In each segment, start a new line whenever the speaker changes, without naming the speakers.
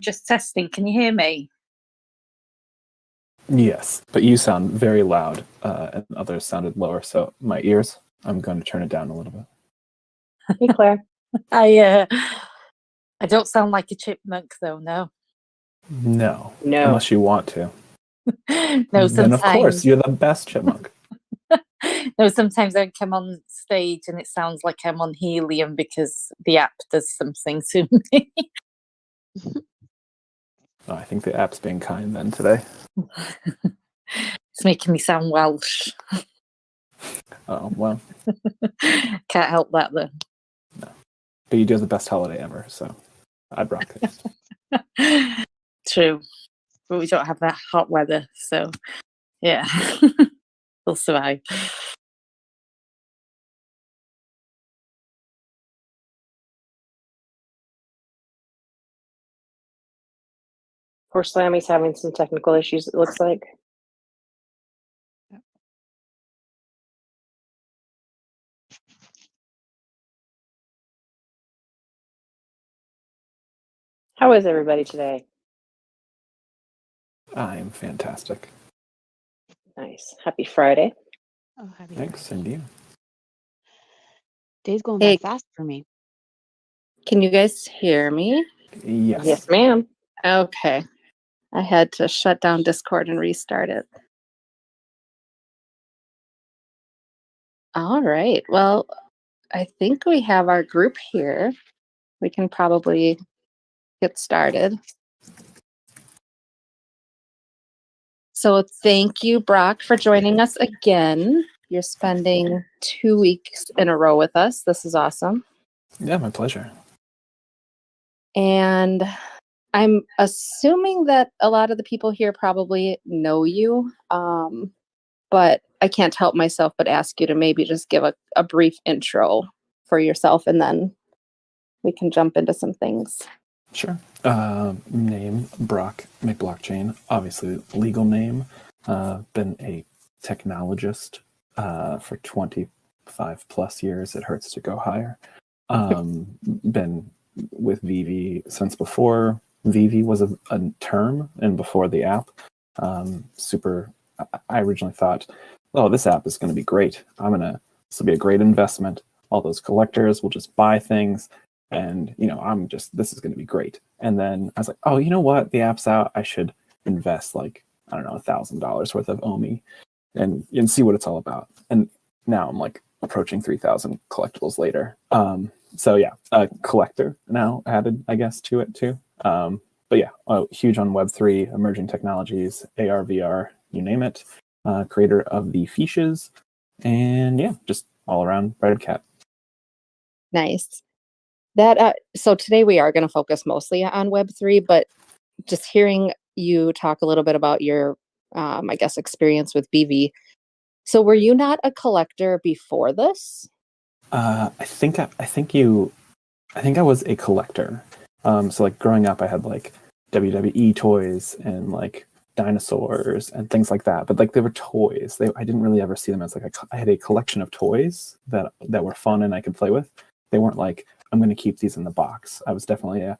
Just testing. Can you hear me?
Yes, but you sound very loud, and others sounded lower. So my ears, I'm going to turn it down a little bit.
Hey, Claire.
I don't sound like a chipmunk, though. No.
No. Unless you want to.
No,
then of course you're the best chipmunk.
No, sometimes I come on stage and it sounds like I'm on helium because the app does something to me.
Oh, I think the app's being kind then today.
It's making me sound Welsh.
Oh, well.
Can't help that, though.
No. But you do have the best holiday ever, so I'd rock it.
True. But we don't have that hot weather, so yeah. We'll survive.
Poor Slammy's having some technical issues, it looks like. How is everybody today?
I'm fantastic.
Nice. Happy Friday.
Oh, happy
Thanks,
Friday.
and you?
Day's going by fast for me.
Can you guys hear me?
Yes.
Yes, ma'am.
Okay. I had to shut down Discord and restart it. All right. Well, I think we have our group here. We can probably get started. So thank you, Brock, for joining us again. You're spending 2 weeks in a row with us. This is awesome.
Yeah, my pleasure.
And I'm assuming that a lot of the people here probably know you, but I can't help myself but ask you to maybe just give a brief intro for yourself, and then we can jump into some things.
Sure. Name, BrockMcBlockchain. Obviously, legal name. Been a technologist for 25 plus years. It hurts to go higher. Been with VV since before VV was a term and before the app. I originally thought, oh, this app is going to be great. This will be a great investment. All those collectors will just buy things. And, this is going to be great. And then I was like, oh, you know what? The app's out. I should invest $1,000 worth of OMI and see what it's all about. And now I'm approaching 3,000 collectibles later. So yeah, a collector now added, I guess, to it too. But yeah, huge on Web3, emerging technologies, AR, VR, you name it. Creator of the Feeshes. And yeah, just all around breaded cat.
Nice. So today we are going to focus mostly on Web3, but just hearing you talk a little bit about your, I guess, experience with BV. So were you not a collector before this?
I think I was a collector. So growing up, I had WWE toys and dinosaurs and things like that. But they were toys. I didn't really ever see them as I had a collection of toys that were fun and I could play with. They weren't I'm going to keep these in the box. I was definitely a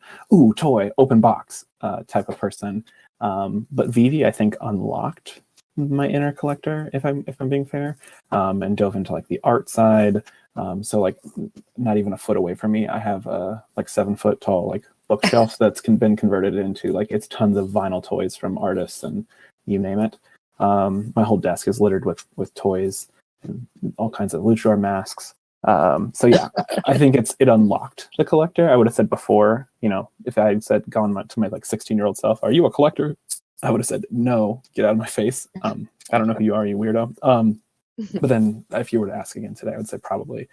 toy, open box type of person. But VV, I think, unlocked my inner collector, if I'm being fair, and dove into the art side. So not even a foot away from me, I have a 7 foot tall bookshelf that's been converted into it's tons of vinyl toys from artists and you name it. My whole desk is littered with toys and all kinds of luchador masks. So yeah, I think it unlocked the collector. I would have said before, if I had gone to my 16-year-old self, are you a collector? I would have said, no, get out of my face. I don't know who you are, you weirdo. But then if you were to ask again today, I would say probably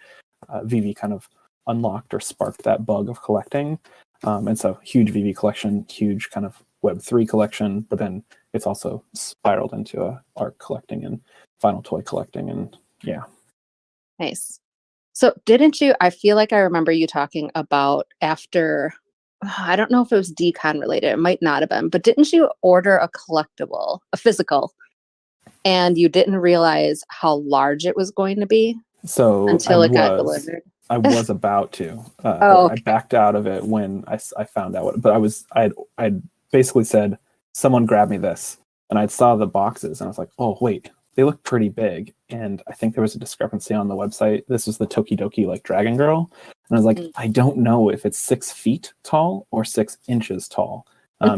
VV kind of unlocked or sparked that bug of collecting. And so huge VV collection, huge kind of Web3 collection, but then it's also spiraled into art collecting and vinyl toy collecting. And yeah.
Nice. So didn't you, I feel like I remember you talking about after, I don't know if it was decon related, it might not have been, but didn't you order a collectible, a physical, and you didn't realize how large it was going to be?
So
until it got delivered?
I was about to.
Oh,
I
okay.
backed out of it when I found out what. But I'd basically said, someone grab me this, and I saw the boxes, and I was like, oh wait, they look pretty big. And I think there was a discrepancy on the website. This was the Tokidoki like Dragon Girl, and I was like, I don't know if it's 6 feet tall or 6 inches tall,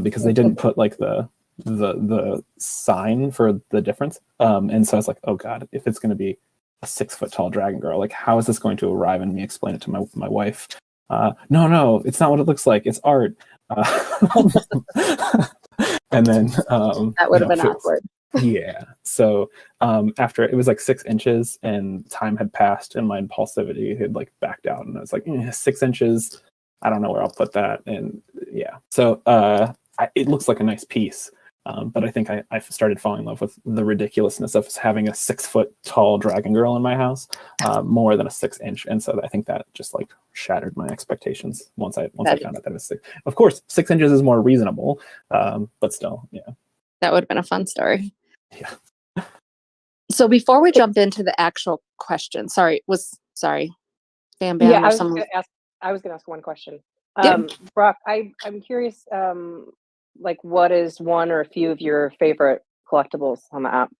because they didn't put like the sign for the difference. And so I was like, oh god, if it's going to be a 6-foot tall dragon girl, like how is this going to arrive? And me explain it to my wife. No, it's not what it looks like. It's art. And then
That would have been awkward.
yeah. So after it was like 6 inches, and time had passed, and my impulsivity had like backed out, and I was like, 6 inches. I don't know where I'll put that. And yeah, so it looks like a nice piece. But I think I started falling in love with the ridiculousness of having a 6-foot tall dragon girl in my house, more than a 6-inch, and so I think that just like shattered my expectations once I found out that it was 6. Of course, 6 inches is more reasonable, but still, yeah.
That would have been a fun story.
Yeah.
So before we jump into the actual question, Bam Bam,
Yeah,
or someone.
I was gonna ask one question.
Yeah.
Brock, I'm curious, like what is one or a few of your favorite collectibles on the app?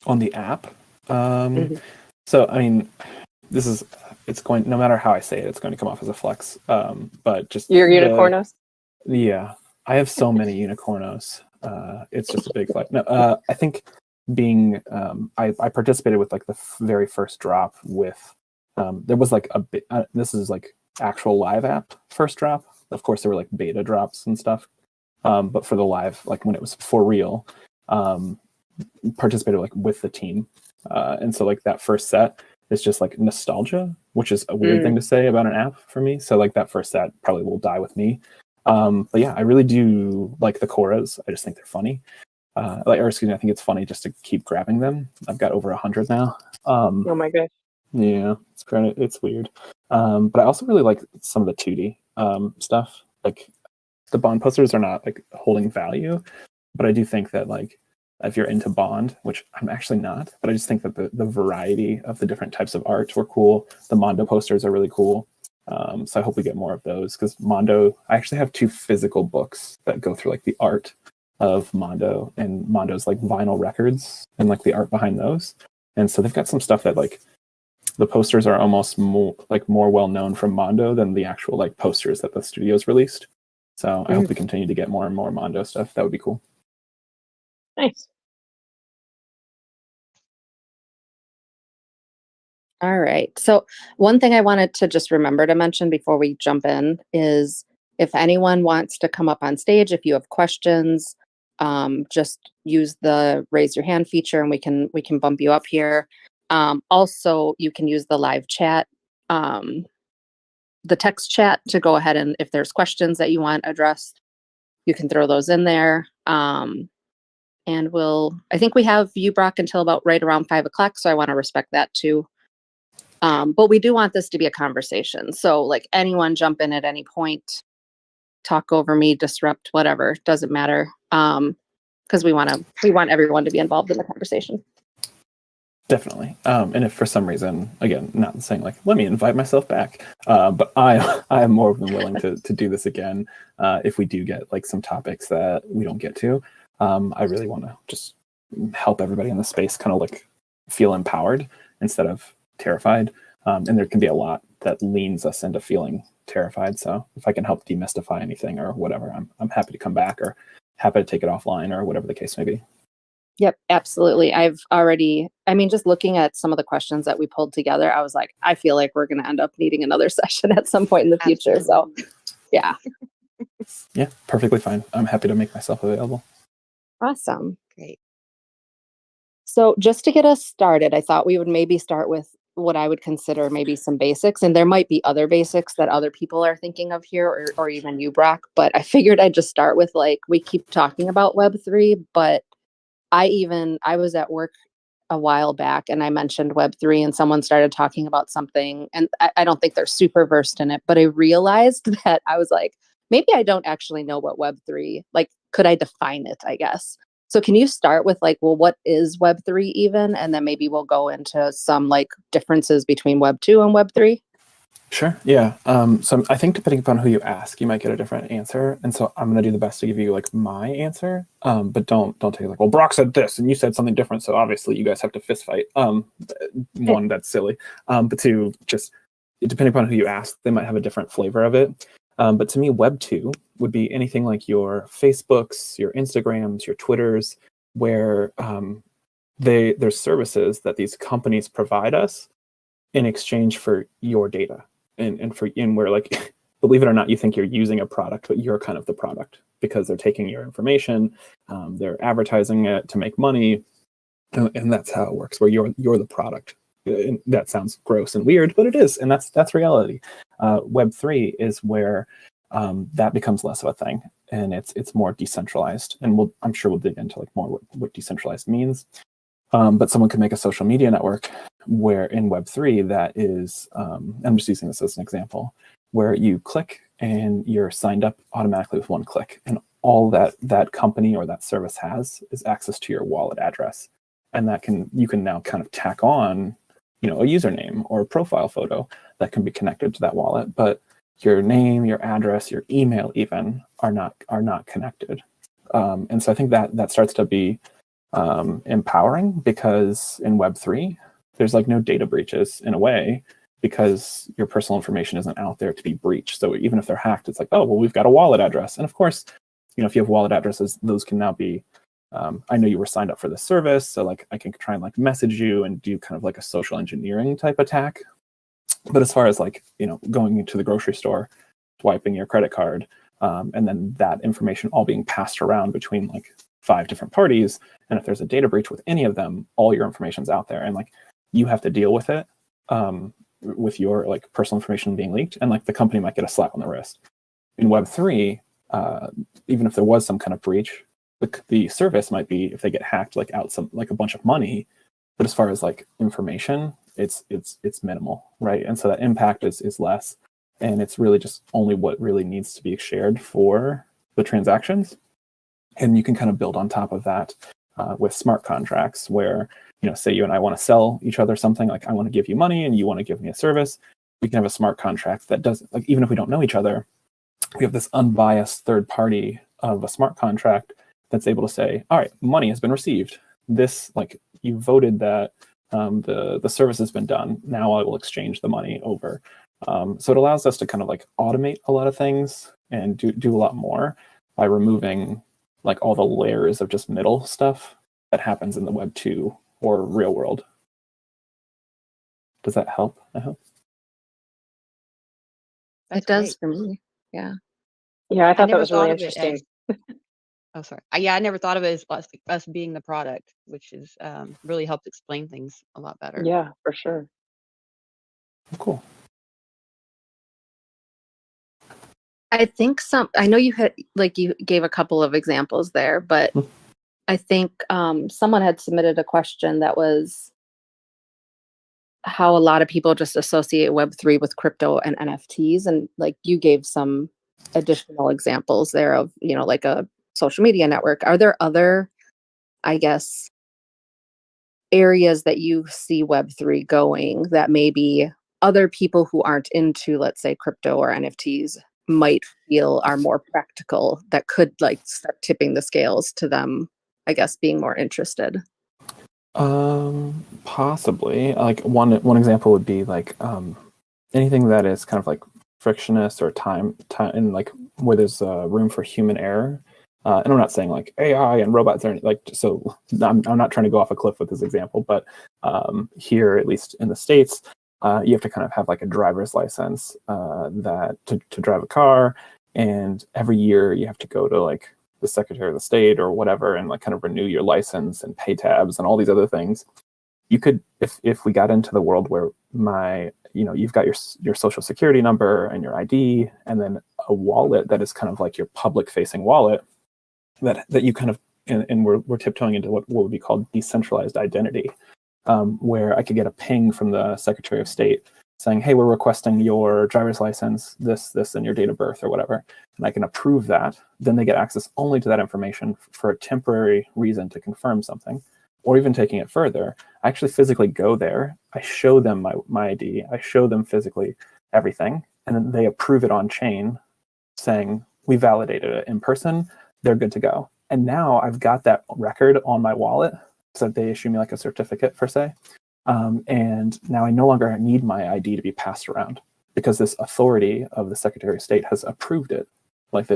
On the app,
Mhm.
so I mean, it's going, no matter how I say it, it's going to come off as a flex. But just
Your unicornos?
Yeah, I have so many unicornos. It's just a big flex. No, I think being I participated with like the very first drop with there was like this is like actual live app first drop. Of course, there were like beta drops and stuff. But for the live, like when it was for real, participated like with the team, and so like that first set is just like nostalgia, which is a weird thing to say about an app for me. So like that first set probably will die with me. But yeah, I really do like the Koras. I just think they're funny. I think it's funny just to keep grabbing them. I've got over 100 now.
Oh my gosh.
Yeah, it's weird. But I also really like some of the 2D stuff. Like the Bond posters are not like holding value, but I do think that like if you're into Bond, which I'm actually not, but I just think that the variety of the different types of art were cool. The Mondo posters are really cool. So I hope we get more of those, because Mondo, I actually have 2 physical books that go through like the art of Mondo and Mondo's like vinyl records and like the art behind those. And so they've got some stuff that like the posters are almost more well known from Mondo than the actual like posters that the studios released. So I hope we continue to get more and more Mondo stuff. That would be cool.
Nice.
All right. So one thing I wanted to just remember to mention before we jump in is if anyone wants to come up on stage, if you have questions, just use the raise your hand feature and we can bump you up here. Also, you can use the live chat, the text chat, to go ahead, and if there's questions that you want addressed, you can throw those in there. And I think we have you, Brock, until about right around 5 o'clock. So I want to respect that too. But we do want this to be a conversation. So like anyone jump in at any point, talk over me, disrupt, whatever, doesn't matter. Because we want everyone to be involved in the conversation.
Definitely. And if for some reason, again, not saying like, let me invite myself back, but I am more than willing to do this again if we do get like some topics that we don't get to. I really want to just help everybody in the space kind of like feel empowered instead of terrified. And there can be a lot that leans us into feeling terrified. So if I can help demystify anything or whatever, I'm happy to come back, or happy to take it offline, or whatever the case may be.
Yep, absolutely. Just looking at some of the questions that we pulled together, I was like, I feel like we're going to end up needing another session at some point in the future.
Absolutely.
So, yeah.
Yeah, perfectly fine. I'm happy to make myself available.
Awesome.
Great.
So just to get us started, I thought we would maybe start with what I would consider maybe some basics. And there might be other basics that other people are thinking of here, or even you, Brock. But I figured I'd just start with, like, we keep talking about Web3, but I was at work a while back and I mentioned Web3 and someone started talking about something, and I don't think they're super versed in it, but I realized that I was like, maybe I don't actually know what Web3, like, could I define it, I guess. So can you start with like, well, what is Web3 even? And then maybe we'll go into some like differences between Web2 and Web3.
Sure. Yeah. So I think depending upon who you ask, you might get a different answer. And so I'm going to do the best to give you like my answer. But don't take it like, well, Brock said this and you said something different. So obviously you guys have to fist fight. One, that's silly. But two, just depending upon who you ask, they might have a different flavor of it. But to me, Web 2 would be anything like your Facebooks, your Instagrams, your Twitters, where there's services that these companies provide us in exchange for your data. And where like believe it or not, you think you're using a product, but you're kind of the product because they're taking your information, they're advertising it to make money, and that's how it works. Where you're the product. And that sounds gross and weird, but it is, and that's reality. Web3 is where that becomes less of a thing, and it's more decentralized. And I'm sure we'll dig into like more what decentralized means. But someone could make a social media network where in Web3 that is, I'm just using this as an example, where you click and you're signed up automatically with one click. And all that company or that service has is access to your wallet address. And you can now kind of tack on, a username or a profile photo that can be connected to that wallet. But your name, your address, your email even are not connected. And so I think that starts to be empowering, because in Web3 there's like no data breaches in a way, because your personal information isn't out there to be breached. So even if they're hacked, it's like, oh well, we've got a wallet address. And of course, if you have wallet addresses, those can now be I know you were signed up for this service, so like I can try and like message you and do kind of like a social engineering type attack. But as far as like going into the grocery store, swiping your credit card, and then that information all being passed around between like 5 different parties, and if there's a data breach with any of them, all your information's out there, and like you have to deal with it, with your like personal information being leaked, and like the company might get a slap on the wrist. In Web3, even if there was some kind of breach, the service might be, if they get hacked, like out some like a bunch of money, but as far as like information, it's minimal, right? And so that impact is less, and it's really just only what really needs to be shared for the transactions. And you can kind of build on top of that with smart contracts where, say you and I want to sell each other something, like I want to give you money and you want to give me a service. We can have a smart contract that doesn't, like, even if we don't know each other, we have this unbiased third party of a smart contract that's able to say, all right, money has been received. This, like, you voted that the service has been done. Now I will exchange the money over. So it allows us to kind of like automate a lot of things and do a lot more by removing like all the layers of just middle stuff that happens in the Web 2 or real world. Does that help? I hope.
It does for me. Yeah.
Yeah, I thought that
never
was really
thought of it
interesting.
Oh, sorry. Yeah, I never thought of it as us being the product, which is really helped explain things a lot better.
Yeah, for sure.
Cool.
I think I know you gave a couple of examples there, but I think someone had submitted a question that was how a lot of people just associate Web3 with crypto and NFTs. And like you gave some additional examples there of, like a social media network. Are there other, I guess, areas that you see Web3 going that maybe other people who aren't into, let's say, crypto or NFTs might feel are more practical, that could like start tipping the scales to them, I guess, being more interested?
Possibly. Like one example would be like anything that is kind of like frictionless or time and like where there's room for human error. And I'm not saying like AI and robots are like, so I'm not trying to go off a cliff with this example, but here, at least in the States, you have to kind of have like a driver's license that to drive a car, and every year you have to go to like the Secretary of the State or whatever and like kind of renew your license and pay tabs and all these other things. You could, if we got into the world where you've got your social security number and your ID, and then a wallet that is kind of like your public facing wallet that you kind of, and we're tiptoeing into what would be called decentralized identity, where I could get a ping from the Secretary of State saying, hey, we're requesting your driver's license, this, and your date of birth or whatever. And I can approve that. Then they get access only to that information for a temporary reason to confirm something. Or even taking it further, I actually physically go there. I show them my ID. I show them physically everything, and then they approve it on chain, saying we validated it in person, they're good to go. And now I've got that record on my wallet, so they issue me like a certificate per se. And now I no longer need my ID to be passed around because this authority of the Secretary of State has approved it. Like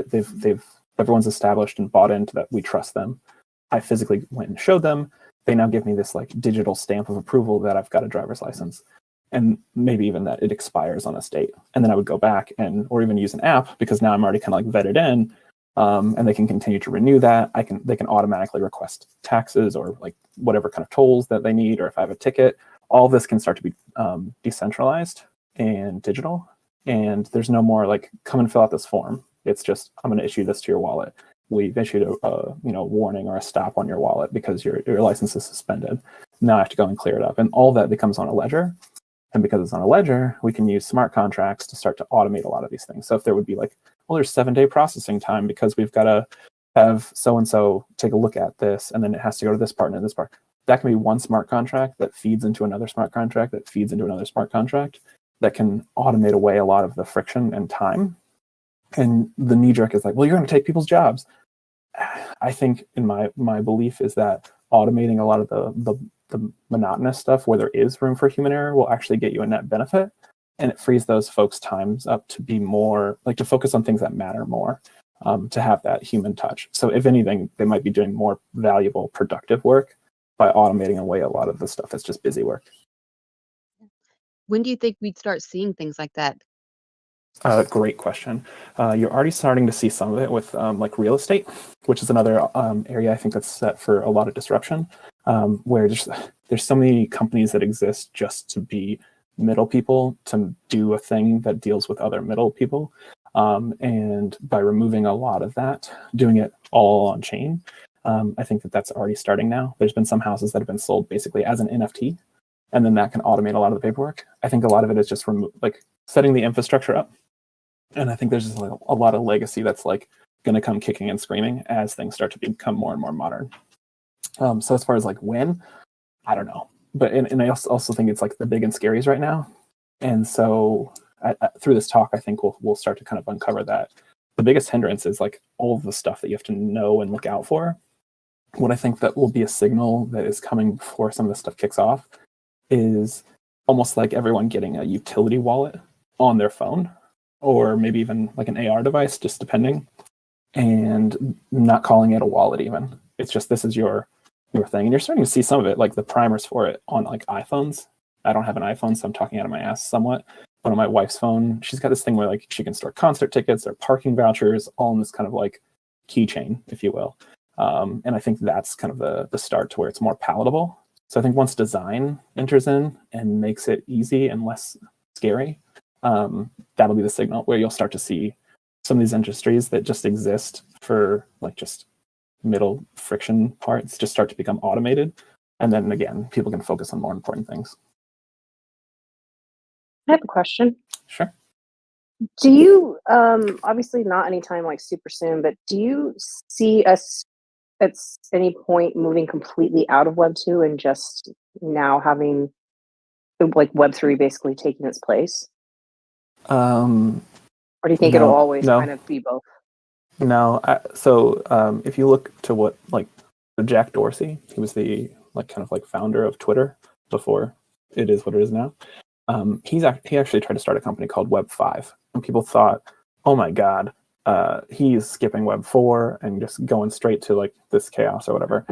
everyone's established and bought into that. We trust them. I physically went and showed them. They now give me this like digital stamp of approval that I've got a driver's license, and maybe even that it expires on this date. And then I would go back or even use an app because now I'm already kind of like vetted in, and they can continue to renew that. They can automatically request taxes or like whatever kind of tolls that they need, or if I have a ticket, all this can start to be decentralized and digital. And there's no more like, come and fill out this form. It's just, I'm going to issue this to your wallet. We've issued a warning or a stop on your wallet because your license is suspended. Now I have to go and clear it up. And all that becomes on a ledger. And because it's on a ledger, we can use smart contracts to start to automate a lot of these things. So if there would be like, well, there's 7-day processing time because we've got to have so-and-so take a look at this, and then it has to go to this part and this part. That can be one smart contract that feeds into another smart contract that feeds into another smart contract that can automate away a lot of the friction and time. And the knee jerk is like, well, you're going to take people's jobs. I think in my belief is that automating a lot of the monotonous stuff where there is room for human error will actually get you a net benefit. And it frees those folks' times up to be more, like to focus on things that matter more, to have that human touch. So if anything, they might be doing more valuable, productive work by automating away a lot of the stuff that's just busy work.
When do you think we'd start seeing things like that?
Great question. You're already starting to see some of it with like real estate, which is another area I think that's set for a lot of disruption, where there's so many companies that exist just to be middle people, to do a thing that deals with other middle people. And by removing a lot of that, doing it all on chain, I think that's already starting now. There's been some houses that have been sold basically as an NFT, and then that can automate a lot of the paperwork. I think a lot of it is just like setting the infrastructure up. And I think there's just like a lot of legacy that's like going to come kicking and screaming as things start to become more and more modern. So as far as like when, I don't know. But and I also think it's like the big and scaries right now. And so through this talk, I think we'll start to kind of uncover that. The biggest hindrance is like all of the stuff that you have to know and look out for. What I think that will be a signal that is coming before some of this stuff kicks off is almost like everyone getting a utility wallet on their phone, or maybe even like an AR device, just depending, and not calling it a wallet even. It's just, this is your thing. And you're starting to see some of it, like the primers for it on like iPhones. I don't have an iPhone, so I'm talking out of my ass somewhat. But on my wife's phone, she's got this thing where like she can store concert tickets or parking vouchers, all in this kind of like keychain, if you will. And I think that's kind of the start to where it's more palatable. So I think once design enters in and makes it easy and less scary, that'll be the signal where you'll start to see some of these industries that just exist for like just middle friction parts just start to become automated. And then again, people can focus on more important things.
I have a question.
Sure.
Do you, obviously not anytime like super soon, but do you see us at any point moving completely out of Web 2 and just now having like Web 3 basically taking its place? Or do you think it'll always kind of be both?
No. So if you look to what like Jack Dorsey, he was the like kind of like founder of Twitter before it is what it is now. He actually tried to start a company called Web 5, and people thought, oh my God, he's skipping Web 4 and just going straight to like this chaos or whatever.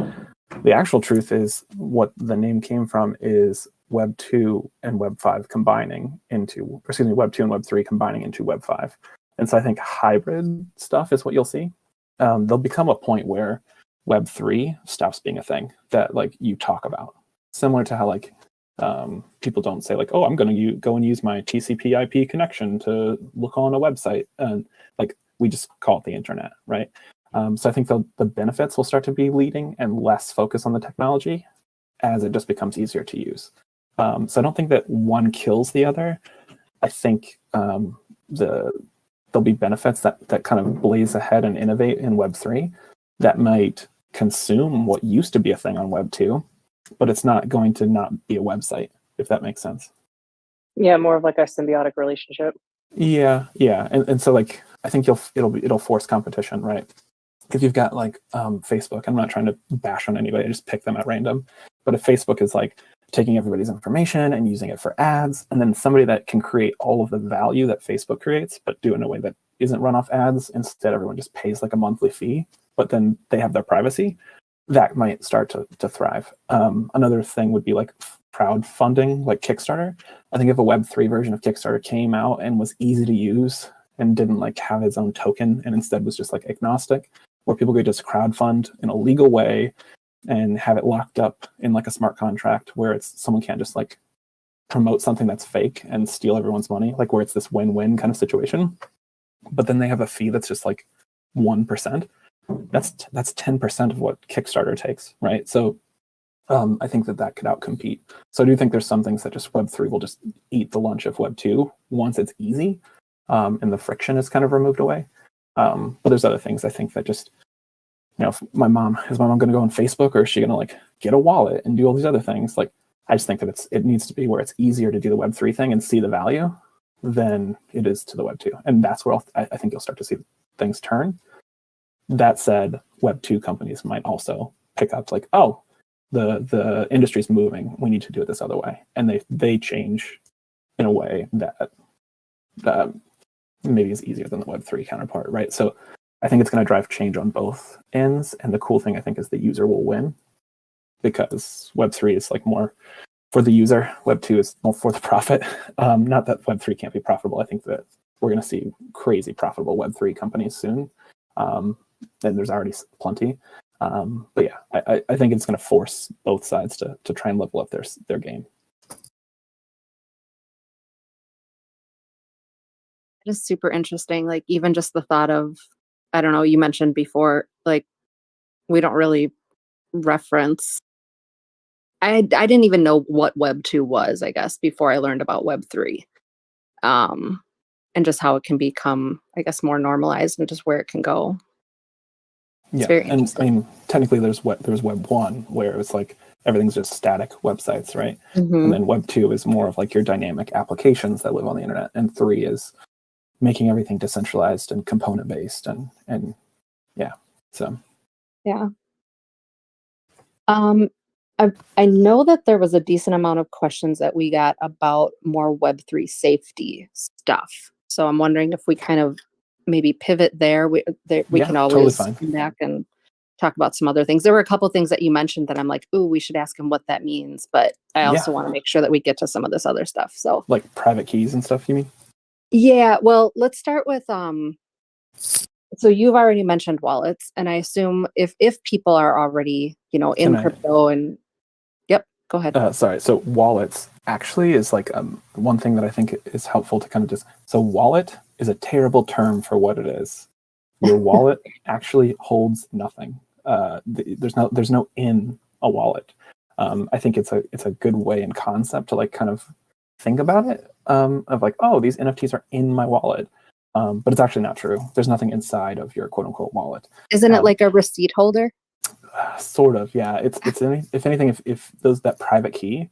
The actual truth is what the name came from is Web 2 and Web 5 combining into, Web 2 and Web 3 combining into Web 5. And so I think hybrid stuff is what you'll see. There'll become a point where Web 3 stops being a thing that like you talk about. Similar to how like people don't say like, oh, I'm going to go and use my TCP IP connection to look on a website. And like we just call it the internet, right? So I think the benefits will start to be leading and less focus on the technology as it just becomes easier to use. So I don't think that one kills the other. I think there'll be benefits that kind of blaze ahead and innovate in Web 3 that might consume what used to be a thing on Web 2, but it's not going to not be a website, if that makes sense.
Yeah, more of like a symbiotic relationship.
Yeah, and so like I think it'll force competition, right? If you've got like Facebook, I'm not trying to bash on anybody, I just pick them at random. But if Facebook is like taking everybody's information and using it for ads, and then somebody that can create all of the value that Facebook creates, but do it in a way that isn't run off ads, instead everyone just pays like a monthly fee, but then they have their privacy, that might start to thrive. Another thing would be like crowdfunding, like Kickstarter. I think if a Web3 version of Kickstarter came out and was easy to use and didn't like have its own token and instead was just like agnostic, where people could just crowdfund in a legal way and have it locked up in like a smart contract where it's someone can't just like promote something that's fake and steal everyone's money, like where it's this win-win kind of situation. But then they have a fee that's just like 1%. That's 10% of what Kickstarter takes, right? So I think that could outcompete. So I do think there's some things that just Web3 will just eat the lunch of Web2 once it's easy and the friction is kind of removed away. But there's other things I think that just, you know, is my mom going to go on Facebook, or is she going to like get a wallet and do all these other things? Like, I just think that it needs to be where it's easier to do the Web3 thing and see the value than it is to the Web2. And that's where I think you'll start to see things turn. That said, Web2 companies might also pick up like, oh, the industry's moving, we need to do it this other way. And they change in a way that maybe is easier than the Web3 counterpart, right? So I think it's going to drive change on both ends. And the cool thing, I think, is the user will win, because Web3 is like more for the user. Web2 is more for the profit. Not that Web3 can't be profitable. I think that we're going to see crazy profitable Web3 companies soon. And there's already plenty. But yeah, I think it's going to force both sides to try and level up their game.
It is super interesting. Like, even just the thought of, I don't know, you mentioned before, like, we don't really reference. I didn't even know what Web 2 was, I guess, before I learned about Web 3. And just how it can become, I guess, more normalized and just where it can go. It's very
and
interesting.
I mean, technically there's Web 1, where it's like everything's just static websites, right?
Mhm.
And then Web 2 is more of like your dynamic applications that live on the internet, and 3 is making everything decentralized and component based, and yeah, so
Yeah. I know that there was a decent amount of questions that we got about more Web3 safety stuff. So I'm wondering if we kind of maybe pivot there. We
Yeah,
can
totally
always
fine.
come back and talk about some other things. There were a couple things that you mentioned that I'm like, ooh, we should ask him what that means. But I also
Yeah.
want to make sure that we get to some of this other stuff. So
Like private keys and stuff, you mean?
yeah, well, let's start with so you've already mentioned wallets, and I assume if people are already, in
Can I-
crypto and yep, go ahead.
Sorry. So wallets actually is like one thing that I think is helpful to kind of just. So wallet is a terrible term for what it is. Your wallet actually holds nothing. There's no in a wallet. I think it's a good way in concept to like kind of think about it. Of like, oh, these NFTs are in my wallet. But it's actually not true. There's nothing inside of your quote unquote wallet.
Isn't it like a receipt holder?
Sort of, yeah. If anything, if that private key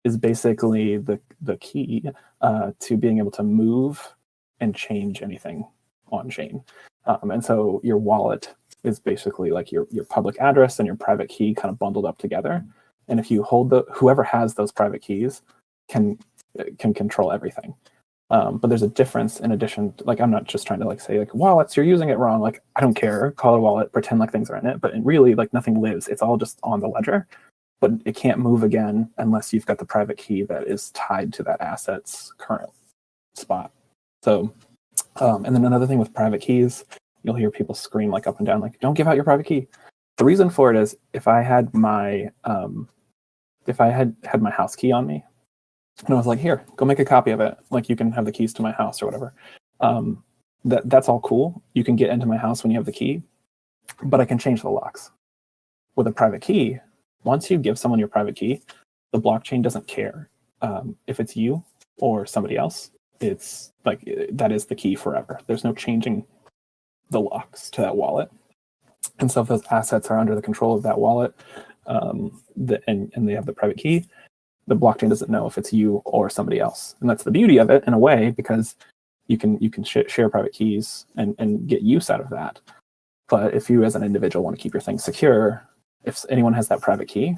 is basically the key to being able to move and change anything on chain, and so your wallet is basically like your public address and your private key kind of bundled up together. And if you hold whoever has those private keys can control everything. But there's a difference in addition. Like, I'm not just trying to like say like wallets, you're using it wrong. Like, I don't care. Call it a wallet, pretend like things are in it. But really, like, nothing lives. It's all just on the ledger. But it can't move again unless you've got the private key that is tied to that asset's current spot. So, and then another thing with private keys, you'll hear people scream like up and down, like, don't give out your private key. The reason for it is if I had my house key on me, and I was like, here, go make a copy of it. Like, you can have the keys to my house or whatever. That's all cool. You can get into my house when you have the key, but I can change the locks. With a private key, once you give someone your private key, the blockchain doesn't care if it's you or somebody else. It's like, that is the key forever. There's no changing the locks to that wallet. And so if those assets are under the control of that wallet, and they have the private key, the blockchain doesn't know if it's you or somebody else. And that's the beauty of it in a way, because you can share private keys and get use out of that. But if you as an individual want to keep your things secure, if anyone has that private key,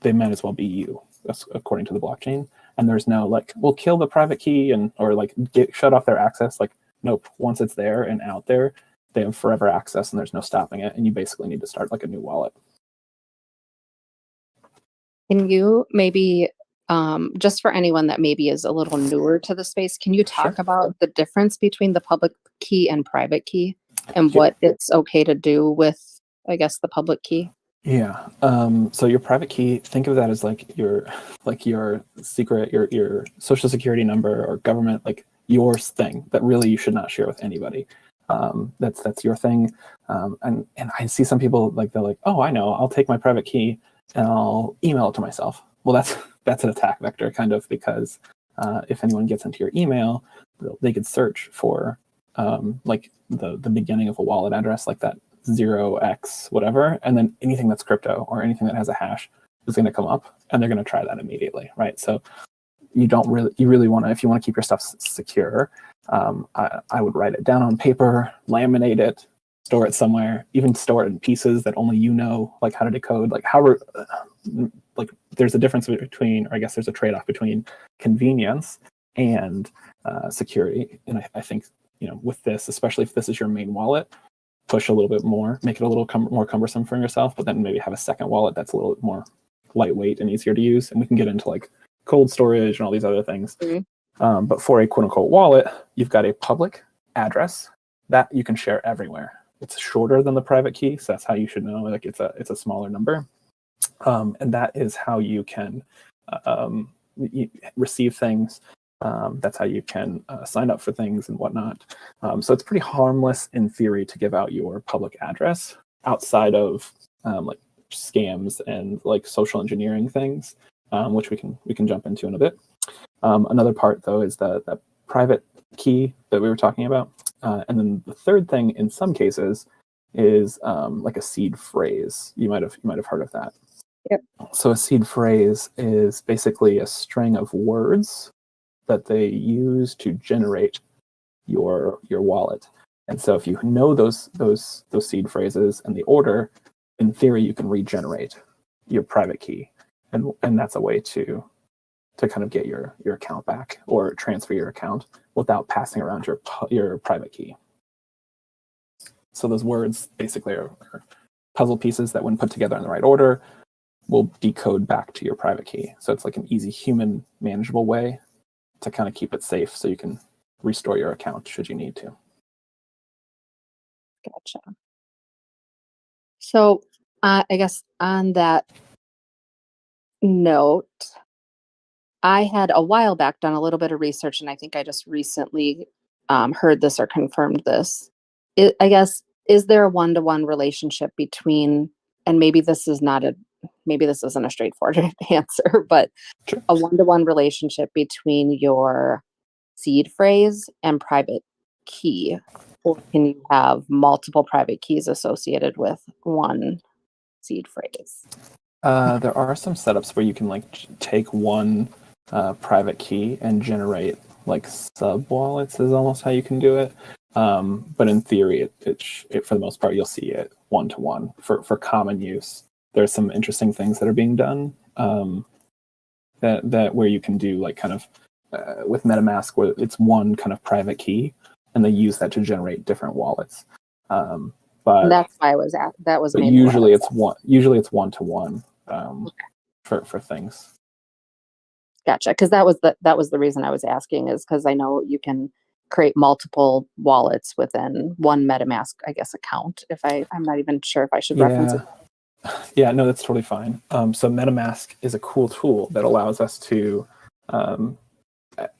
they might as well be you. That's according to the blockchain. And there's no like, we'll kill the private key or like shut off their access. Like, nope. Once it's there and out there, they have forever access and there's no stopping it. And you basically need to start like a new wallet.
Can you maybe, just for anyone that maybe is a little newer to the space, can you talk about the difference between the public key and private key and what it's okay to do with, I guess, the public key?
Yeah. So your private key, think of that as like your secret, your social security number or government, like your thing that really you should not share with anybody. That's your thing. And I see some people like, they're like, oh, I know, I'll take my private key and I'll email it to myself. Well, that's an attack vector kind of, because if anyone gets into your email, they could search for like the beginning of a wallet address, like that 0x whatever, and then anything that's crypto or anything that has a hash is going to come up, and they're going to try that immediately, right? So you really want to, if you want to keep your stuff secure, I would write it down on paper, laminate it, store it somewhere, even store it in pieces that only you know like how to decode, like like there's a difference between, or I guess there's a trade-off between convenience and security. And I think, with this, especially if this is your main wallet, push a little bit more, make it a little more cumbersome for yourself, but then maybe have a second wallet that's a little bit more lightweight and easier to use. And we can get into like cold storage and all these other things. Mm-hmm. But for a quote unquote wallet, you've got a public address that you can share everywhere. It's shorter than the private key, so that's how you should know. Like it's a smaller number, and that is how you can receive things. That's how you can sign up for things and whatnot. So it's pretty harmless in theory to give out your public address outside of like scams and like social engineering things, which we can jump into in a bit. Another part though is the private key that we were talking about, and then the third thing in some cases is like a seed phrase. You might have heard of that.
Yep.
So a seed phrase is basically a string of words that they use to generate your wallet. And so if you know those seed phrases and the order, in theory you can regenerate your private key, and that's a way to kind of get your account back or transfer your account without passing around your private key. So those words basically are puzzle pieces that, when put together in the right order, will decode back to your private key. So it's like an easy, human manageable way to kind of keep it safe so you can restore your account should you need to.
Gotcha. So I guess on that note, I had a while back done a little bit of research, and I think I just recently heard this or confirmed this. I guess, is there a one-to-one relationship between, and maybe this isn't a straightforward answer, but
sure,
a one-to-one relationship between your seed phrase and private key, or can you have multiple private keys associated with one seed phrase?
There are some setups where you can like take one private key and generate like sub wallets is almost how you can do it. But in theory, it for the most part, you'll see it one-to-one for common use. There's some interesting things that are being done that where you can do like kind of with MetaMask, where it's one kind of private key, and they use that to generate different wallets. But
that's why I was at. That was
but usually it's one. Usually it's one-to-one for things.
Gotcha. Because that was the reason I was asking, is because I know you can create multiple wallets within one MetaMask, I guess, account. I'm not even sure if I should reference it.
Yeah, no, that's totally fine. So MetaMask is a cool tool that allows us to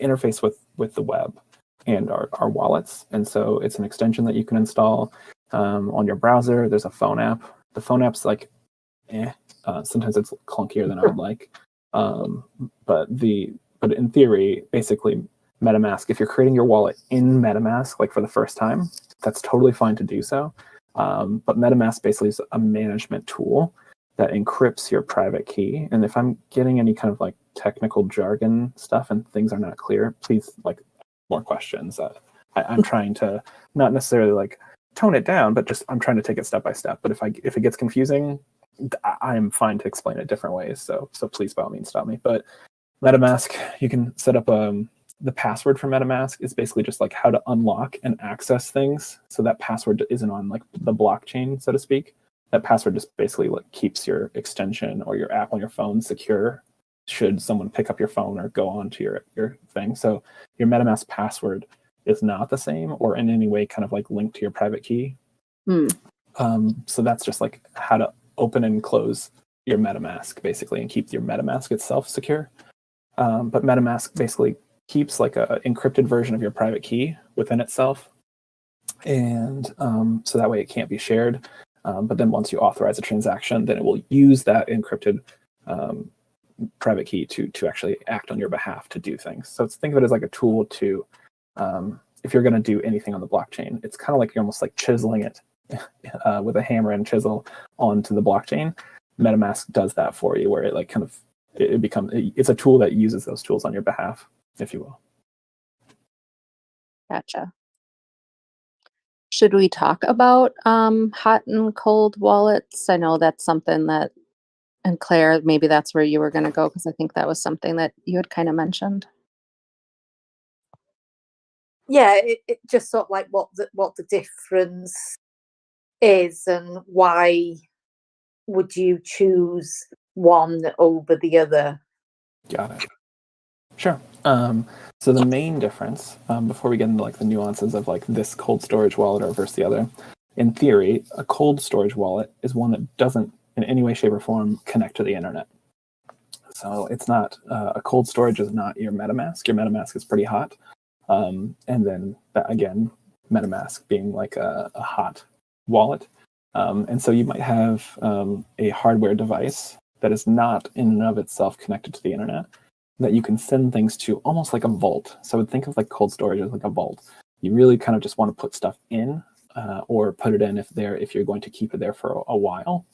interface with the web and our wallets. And so it's an extension that you can install on your browser. There's a phone app. The phone app's like, sometimes it's clunkier than I would like. But in theory, basically, MetaMask, if you're creating your wallet in MetaMask, like for the first time, that's totally fine to do so. But MetaMask basically is a management tool that encrypts your private key. And if I'm getting any kind of like technical jargon stuff and things are not clear, please like more questions. I'm trying to not necessarily like tone it down, but just I'm trying to take it step by step. But if it gets confusing, I'm fine to explain it different ways. So please by all means stop me. But MetaMask, you can set up the password for MetaMask is basically just like how to unlock and access things. So that password isn't on like the blockchain, so to speak. That password just basically like keeps your extension or your app on your phone secure should someone pick up your phone or go onto your thing. So your MetaMask password is not the same or in any way kind of like linked to your private key. So that's just like how to open and close your MetaMask basically and keep your MetaMask itself secure. But MetaMask basically keeps like a encrypted version of your private key within itself. And so that way it can't be shared. But then once you authorize a transaction, then it will use that encrypted private key to actually act on your behalf to do things. So think of it as like a tool to, if you're going to do anything on the blockchain, it's kind of like you're almost like chiseling it with a hammer and chisel onto the blockchain. MetaMask does that for you, where it like kind of it's a tool that uses those tools on your behalf, if you will.
Gotcha. Should we talk about hot and cold wallets? I know that's something that, and Claire, maybe that's where you were going to go, because I think that was something that you had kind of mentioned.
Yeah, it just sort of like what the difference is and why would you choose one over the other?
Got it. Sure. So the main difference, before we get into like the nuances of like this cold storage wallet or versus the other, in theory, a cold storage wallet is one that doesn't in any way, shape, or form connect to the internet. So it's not a cold storage is not your MetaMask. Your MetaMask is pretty hot, and then again, MetaMask being like a hot wallet, and so you might have a hardware device that is not in and of itself connected to the internet, that you can send things to almost like a vault. So I would think of like cold storage as like a vault. You really kind of just want to put stuff in or put it in if you're going to keep it there for a while.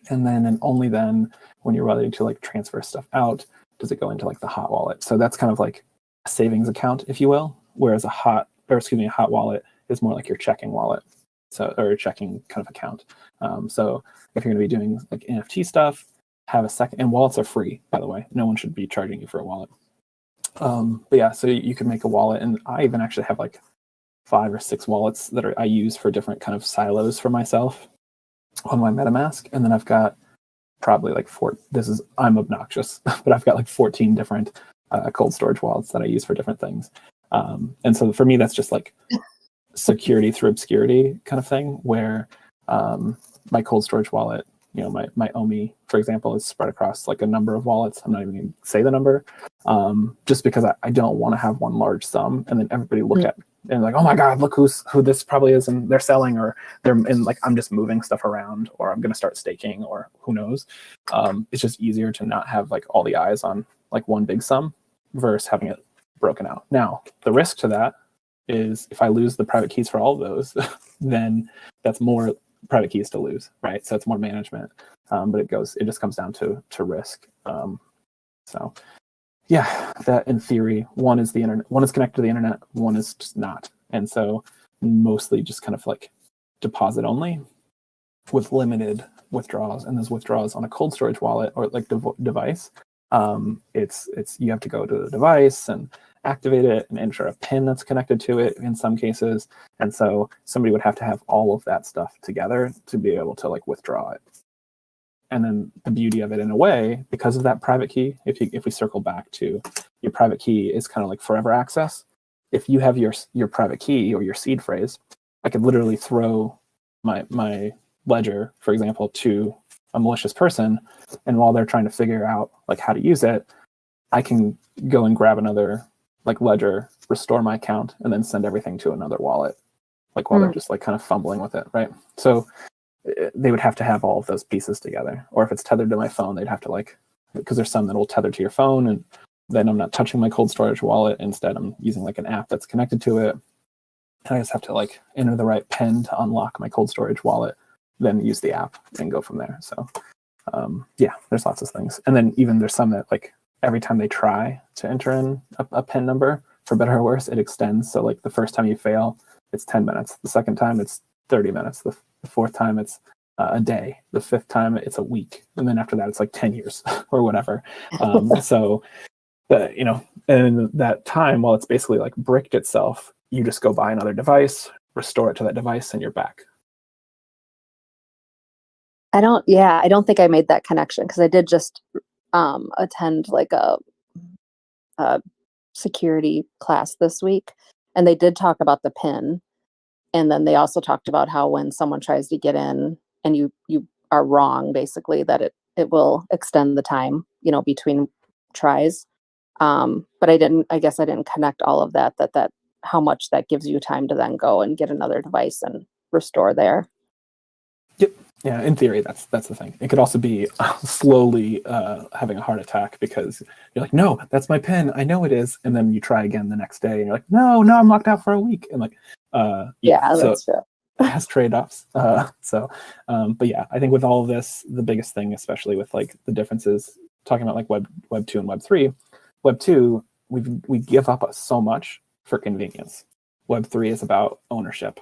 And only then when you're ready to like transfer stuff out, does it go into like the hot wallet. So that's kind of like a savings account, if you will, whereas a hot wallet is more like your checking wallet. So, or a checking kind of account. So if you're going to be doing like NFT stuff, have a second, and wallets are free, by the way. No one should be charging you for a wallet. But yeah, so you can make a wallet, and I even actually have like 5 or 6 wallets that I use for different kind of silos for myself on my MetaMask, and then I've got probably like I'm obnoxious, but I've got like 14 different cold storage wallets that I use for different things. And so for me, that's just like security through obscurity kind of thing, where my cold storage wallet, my OMI, for example, is spread across like a number of wallets. I'm not even going to say the number, just because I don't want to have one large sum and then everybody look at and like, oh my God, look who this probably is, and they're selling, or they're in like, I'm just moving stuff around, or I'm going to start staking, or who knows. It's just easier to not have like all the eyes on like one big sum versus having it broken out. Now, the risk to that is if I lose the private keys for all of those, then that's more private keys to lose, right? So it's more management, but it just comes down to risk. So yeah, that in theory, one is the internet, one is connected to the internet, one is just not. And so mostly just kind of like deposit only with limited withdrawals, and those withdrawals on a cold storage wallet or like device, it's you have to go to the device and activate it and enter a PIN that's connected to it in some cases. And so somebody would have to have all of that stuff together to be able to like withdraw it. And then the beauty of it in a way, because of that private key, if we circle back to your private key is kind of like forever access. If you have your private key or your seed phrase, I could literally throw my ledger, for example, to a malicious person, and while they're trying to figure out like how to use it, I can go and grab another like ledger, restore my account, and then send everything to another wallet, like while they're just like kind of fumbling with it, right? So they would have to have all of those pieces together. Or if it's tethered to my phone, they'd have to like, because there's some that will tether to your phone, and then I'm not touching my cold storage wallet. Instead, I'm using like an app that's connected to it. And I just have to like enter the right PIN to unlock my cold storage wallet, then use the app and go from there. So yeah, there's lots of things. And then even there's some that like every time they try to enter in a PIN number, for better or worse, it extends. So like the first time you fail, it's 10 minutes. The second time, it's 30 minutes. The fourth time, it's a day. The fifth time, it's a week. And then after that, it's like 10 years or whatever. So, you know, and that time, while it's basically like bricked itself, you just go buy another device, restore it to that device, and you're back.
I don't think I made that connection because I did just attend like a security class this week, and they did talk about the PIN, and then they also talked about how when someone tries to get in and you are wrong, basically that it will extend the time, you know, between tries. But I guess I didn't connect all of that how much that gives you time to then go and get another device and restore there.
Yep. Yeah, in theory, that's the thing. It could also be slowly having a heart attack because you're like, no, that's my PIN. I know it is. And then you try again the next day and you're like, no, I'm locked out for a week. And like,
yeah,
so
that's true.
It has trade-offs. But yeah, I think with all of this, the biggest thing, especially with like the differences, talking about like Web 2 and Web 3, Web 2, we give up so much for convenience. Web 3 is about ownership.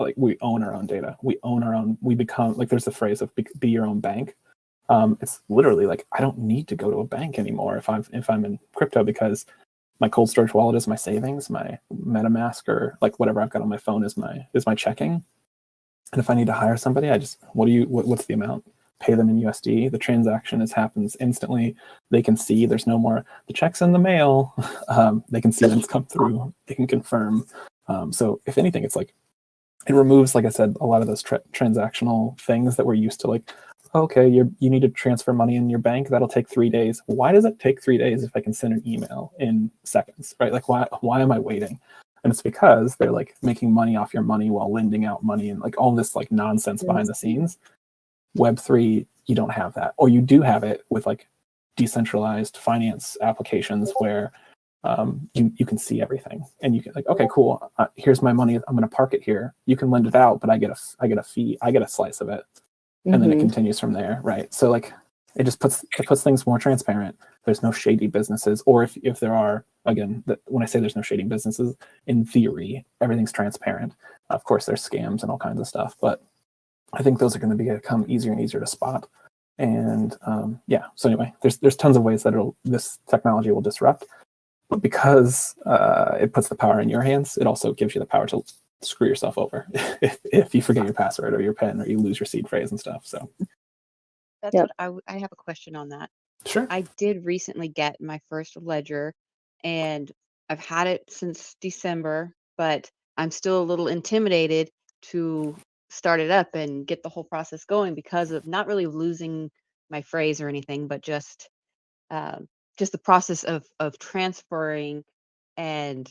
Like we own our own data. We become, like there's a phrase of be your own bank. It's literally like, I don't need to go to a bank anymore if I'm in crypto, because my cold storage wallet is my savings, my MetaMask or like whatever I've got on my phone is my checking. And if I need to hire somebody, I just, what's the amount? Pay them in USD. The transaction happens instantly. They can see there's no more, the check's in the mail. They can see when it's come through. They can confirm. So if anything, it's like, it removes, like I said, a lot of those transactional things that we're used to. Like, okay, you need to transfer money in your bank. That'll take 3 days. Why does it take 3 days if I can send an email in seconds, right? Like, why am I waiting? And it's because they're like making money off your money while lending out money and like all this like nonsense behind the scenes. Web3, you don't have that, or you do have it with like decentralized finance applications where you can see everything and you can like, okay, cool. Here's my money. I'm going to park it here. You can lend it out, but I get a fee. I get a slice of it, and then it continues from there, right? So like, it just puts things more transparent. There's no shady businesses, or if there are, again, when I say there's no shady businesses, in theory, everything's transparent. Of course, there's scams and all kinds of stuff, but I think those are going to become easier and easier to spot. And yeah, so anyway, there's tons of ways that this technology will disrupt. But because it puts the power in your hands, it also gives you the power to screw yourself over if you forget your password or your PIN or you lose your seed phrase and stuff. So
That's what I have a question on that.
sure.
I did recently get my first ledger, and I've had it since December, but I'm still a little intimidated to start it up and get the whole process going because of not really losing my phrase or anything, but just the process of transferring and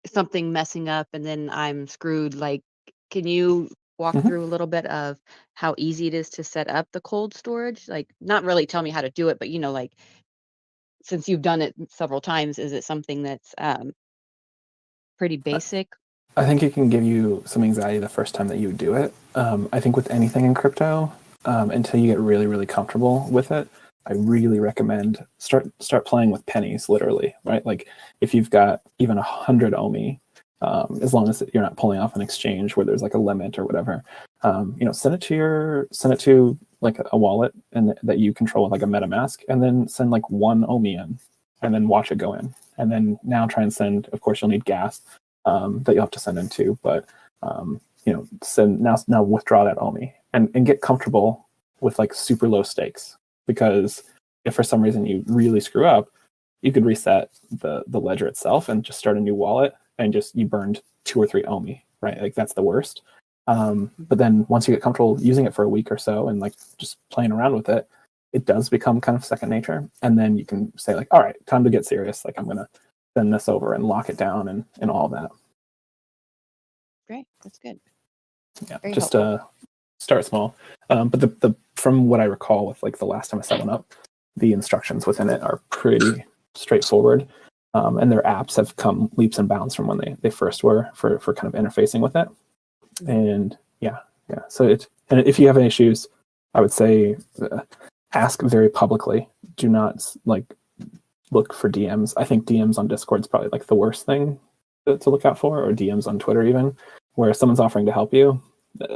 something messing up and then I'm screwed. Like, can you walk
Mhm.
through a little bit of how easy it is to set up the cold storage? Like, not really tell me how to do it, but like, since you've done it several times, is it something that's pretty basic?
I think it can give you some anxiety the first time that you do it. I think with anything in crypto, until you get really, really comfortable with it, I really recommend start playing with pennies, literally, right? Like if you've got even 100 OMI, as long as you're not pulling off an exchange where there's like a limit or whatever, send it to like a wallet and that you control with like a MetaMask, and then send like 1 OMI in, and then watch it go in, and then now try and send. Of course, you'll need gas that you'll have to send into, but send now withdraw that OMI and get comfortable with like super low stakes. Because if for some reason you really screw up, you could reset the ledger itself and just start a new wallet, and just you burned 2 or 3 OMI, right? Like that's the worst. But then once you get comfortable using it for a week or so and like just playing around with it, it does become kind of second nature. And then you can say like, all right, time to get serious. Like I'm going to send this over and lock it down and all that.
Great, that's good.
Yeah,
Very
just
helpful.
start small. But the from what I recall with like the last time I set one up, the instructions within it are pretty straightforward. And their apps have come leaps and bounds from when they first were for kind of interfacing with it. And yeah. So if you have any issues, I would say ask very publicly. Do not like look for DMs. I think DMs on Discord is probably like the worst thing to look out for, or DMs on Twitter even, where someone's offering to help you.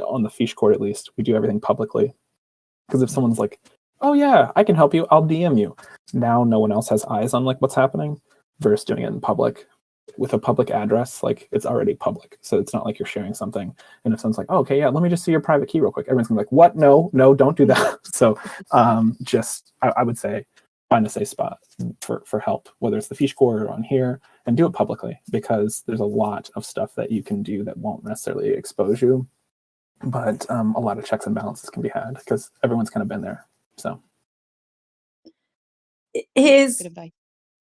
On the Feesh Court, at least, we do everything publicly. Because if someone's like, oh yeah, I can help you, I'll DM you. Now no one else has eyes on like what's happening, versus doing it in public. With a public address, like it's already public. So it's not like you're sharing something. And if someone's like, oh, okay, yeah, let me just see your private key real quick. Everyone's gonna be like, what? No, don't do that. So I would say find a safe spot for help, whether it's the Feesh Court or on here, and do it publicly, because there's a lot of stuff that you can do that won't necessarily expose you. But a lot of checks and balances can be had because everyone's kind of been there. So
here's,
Good advice.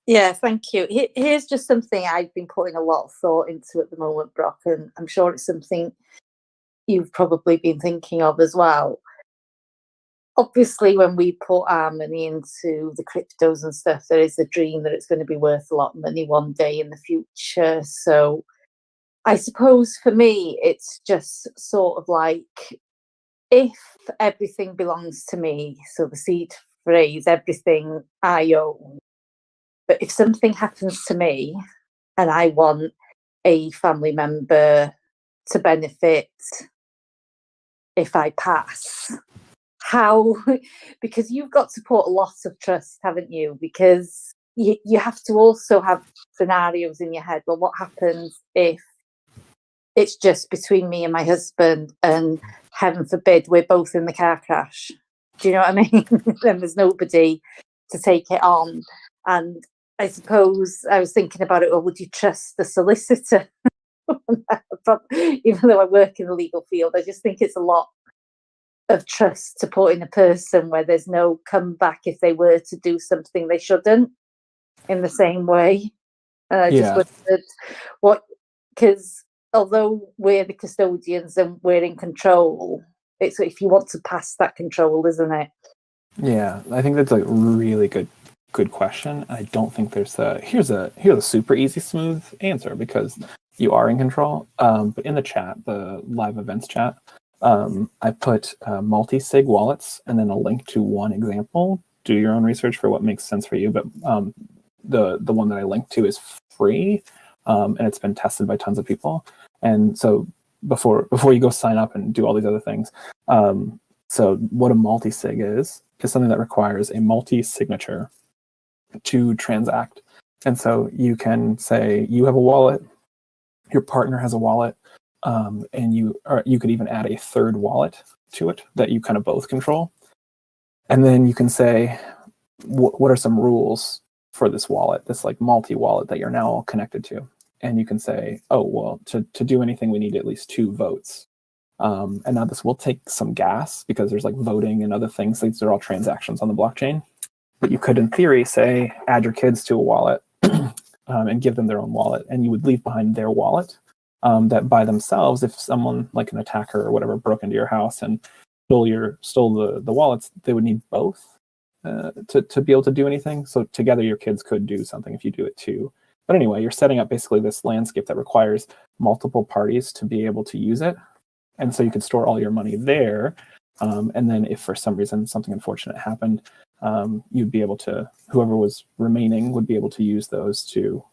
yeah, thank you. Here's just something I've been putting a lot of thought into at the moment, Brock, and I'm sure it's something you've probably been thinking of as well. Obviously, when we put our money into the cryptos and stuff, there is a dream that it's going to be worth a lot of money one day in the future. So I suppose for me, it's just sort of like, if everything belongs to me, so the seed phrase, everything I own, but if something happens to me and I want a family member to benefit if I pass, how? Because you've got to put a lot of trust, haven't you? Because you have to also have scenarios in your head. Well, what happens if it's just between me and my husband, and heaven forbid we're both in the car crash? Do you know what I mean? Then there's nobody to take it on. And I suppose I was thinking about it, or would you trust the solicitor? Even though I work in the legal field, I just think it's a lot of trust to put in a person where there's no comeback if they were to do something they shouldn't in the same way. And I just wondered what, because although we're the custodians and we're in control, it's if you want to pass that control, isn't it?
Yeah, I think that's a really good question. I don't think there's here's a super easy, smooth answer, because you are in control. But in the chat, the live events chat, I put multi-sig wallets and then a link to one example. Do your own research for what makes sense for you. But the one that I linked to is free, and it's been tested by tons of people. And so before you go sign up and do all these other things, so what a multi-sig is something that requires a multi-signature to transact. And so you can say you have a wallet, your partner has a wallet, and you could even add a third wallet to it that you kind of both control. And then you can say, what are some rules for this wallet, this like multi-wallet that you're now all connected to? And you can say, oh, well, to do anything, we need at least 2 votes. And now this will take some gas because there's like voting and other things. These are all transactions on the blockchain. But you could, in theory, say, add your kids to a wallet and give them their own wallet. And you would leave behind their wallet that by themselves, if someone like an attacker or whatever broke into your house and stole the wallets, they would need both to be able to do anything. So together your kids could do something if you do it too. But anyway, you're setting up basically this landscape that requires multiple parties to be able to use it. And so you could store all your money there. And then if for some reason something unfortunate happened, you'd be able to, whoever was remaining would be able to use those to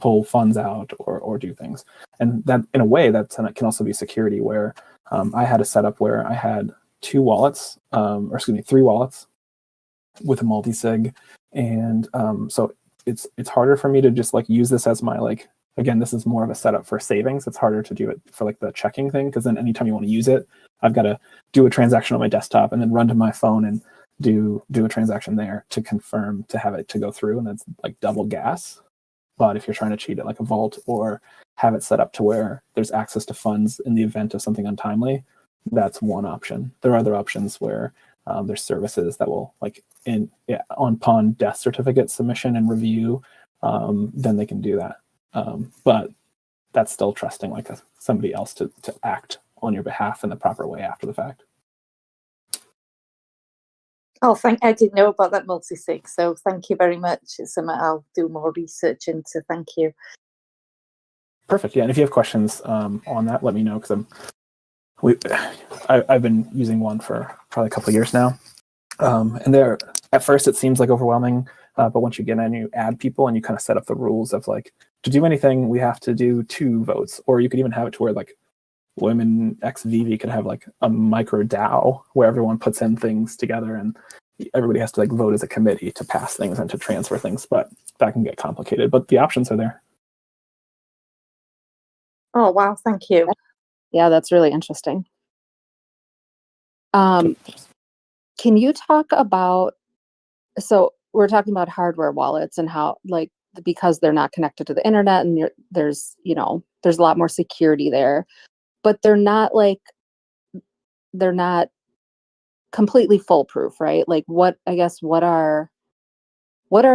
pull funds out or do things. And that, in a way, that can also be security, where I had a setup where I had 3 wallets with a multi-sig. And so it's harder for me to just like use this as my, like, again, this is more of a setup for savings. It's harder to do it for like the checking thing, because then anytime you want to use it, I've got to do a transaction on my desktop and then run to my phone and do a transaction there to confirm to have it to go through, and that's like double gas. But if you're trying to cheat it like a vault or have it set up to where there's access to funds in the event of something untimely, that's one option. There are other options where there's services that will, like, upon death certificate submission and review, then they can do that. But that's still trusting like somebody else to act on your behalf in the proper way after the fact.
Oh, I didn't know about that multi-sig, so thank you very much. It's something I'll do more research into. Thank you.
Perfect. Yeah, and if you have questions on that, let me know, because I've been using one for probably a couple of years now, and at first it seems like overwhelming. But once you get in, you add people and you kind of set up the rules of like, to do anything, we have to do 2 votes. Or you could even have it to where like Women XVV could have like a micro DAO where everyone puts in things together and everybody has to like vote as a committee to pass things and to transfer things. But that can get complicated. But the options are there.
Oh, wow. Thank you.
Yeah, that's really interesting. Can you talk about, so we're talking about hardware wallets and how like, because they're not connected to the internet and there's a lot more security there, but they're not completely foolproof, right? Like what are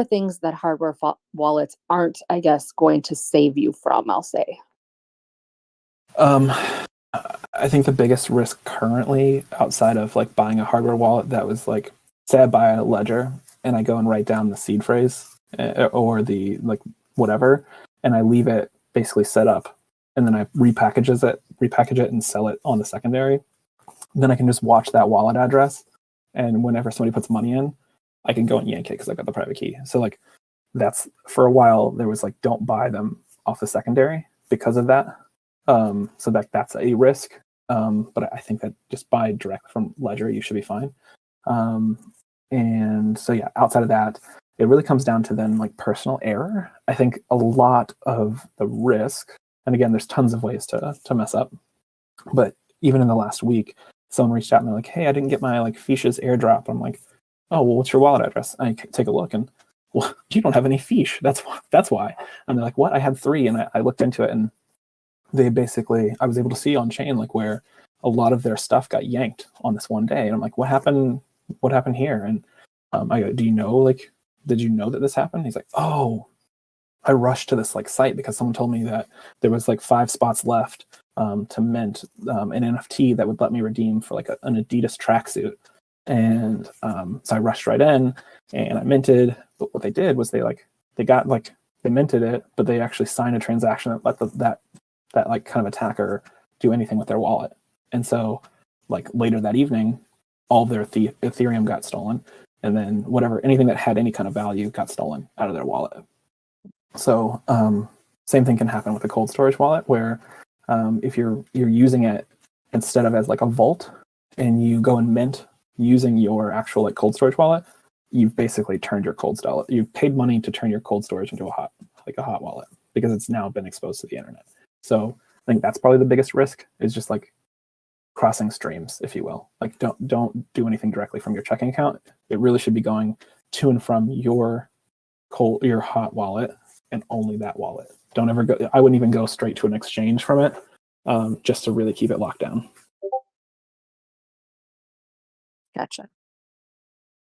things that hardware wallets aren't, I guess, going to save you from, I'll say?
I think the biggest risk currently outside of like buying a hardware wallet that was like, say I buy a ledger and I go and write down the seed phrase or the like whatever, and I leave it basically set up and then I repackage it and sell it on the secondary. Then I can just watch that wallet address. And whenever somebody puts money in, I can go and yank it because I've got the private key. So like that's for a while there was like, don't buy them off the secondary because of that. So that's a risk. But I think that just buy direct from Ledger, you should be fine. And so yeah, outside of that, it really comes down to then like personal error. I think a lot of the risk, and again, there's tons of ways to mess up, but even in the last week, someone reached out and they're like, hey, I didn't get my like Feeshes airdrop. I'm like, oh, well, what's your wallet address? And I take a look and, well, you don't have any Feesh. That's why. And they're like, what? I had 3. And I looked into it and they basically, I was able to see on chain like where a lot of their stuff got yanked on this one day. And I'm like, what happened here? And I go, did you know that this happened? He's like, oh, I rushed to this like site because someone told me that there was like 5 spots left to mint an NFT that would let me redeem for like an Adidas tracksuit. And so I rushed right in and I minted. But what they did was they minted it, but they actually signed a transaction that let that like kind of attacker do anything with their wallet. And so like later that evening, all of their Ethereum got stolen. And then anything that had any kind of value got stolen out of their wallet. So same thing can happen with a cold storage wallet where if you're using it instead of as like a vault and you go and mint using your actual like cold storage wallet, you've basically turned your you've paid money to turn your cold storage into a hot wallet because it's now been exposed to the internet. So I think that's probably the biggest risk is just like crossing streams, if you will. Like don't do anything directly from your checking account. It really should be going to and from your hot wallet and only that wallet. Don't ever go. I wouldn't even go straight to an exchange from it, just to really keep it locked down.
Gotcha.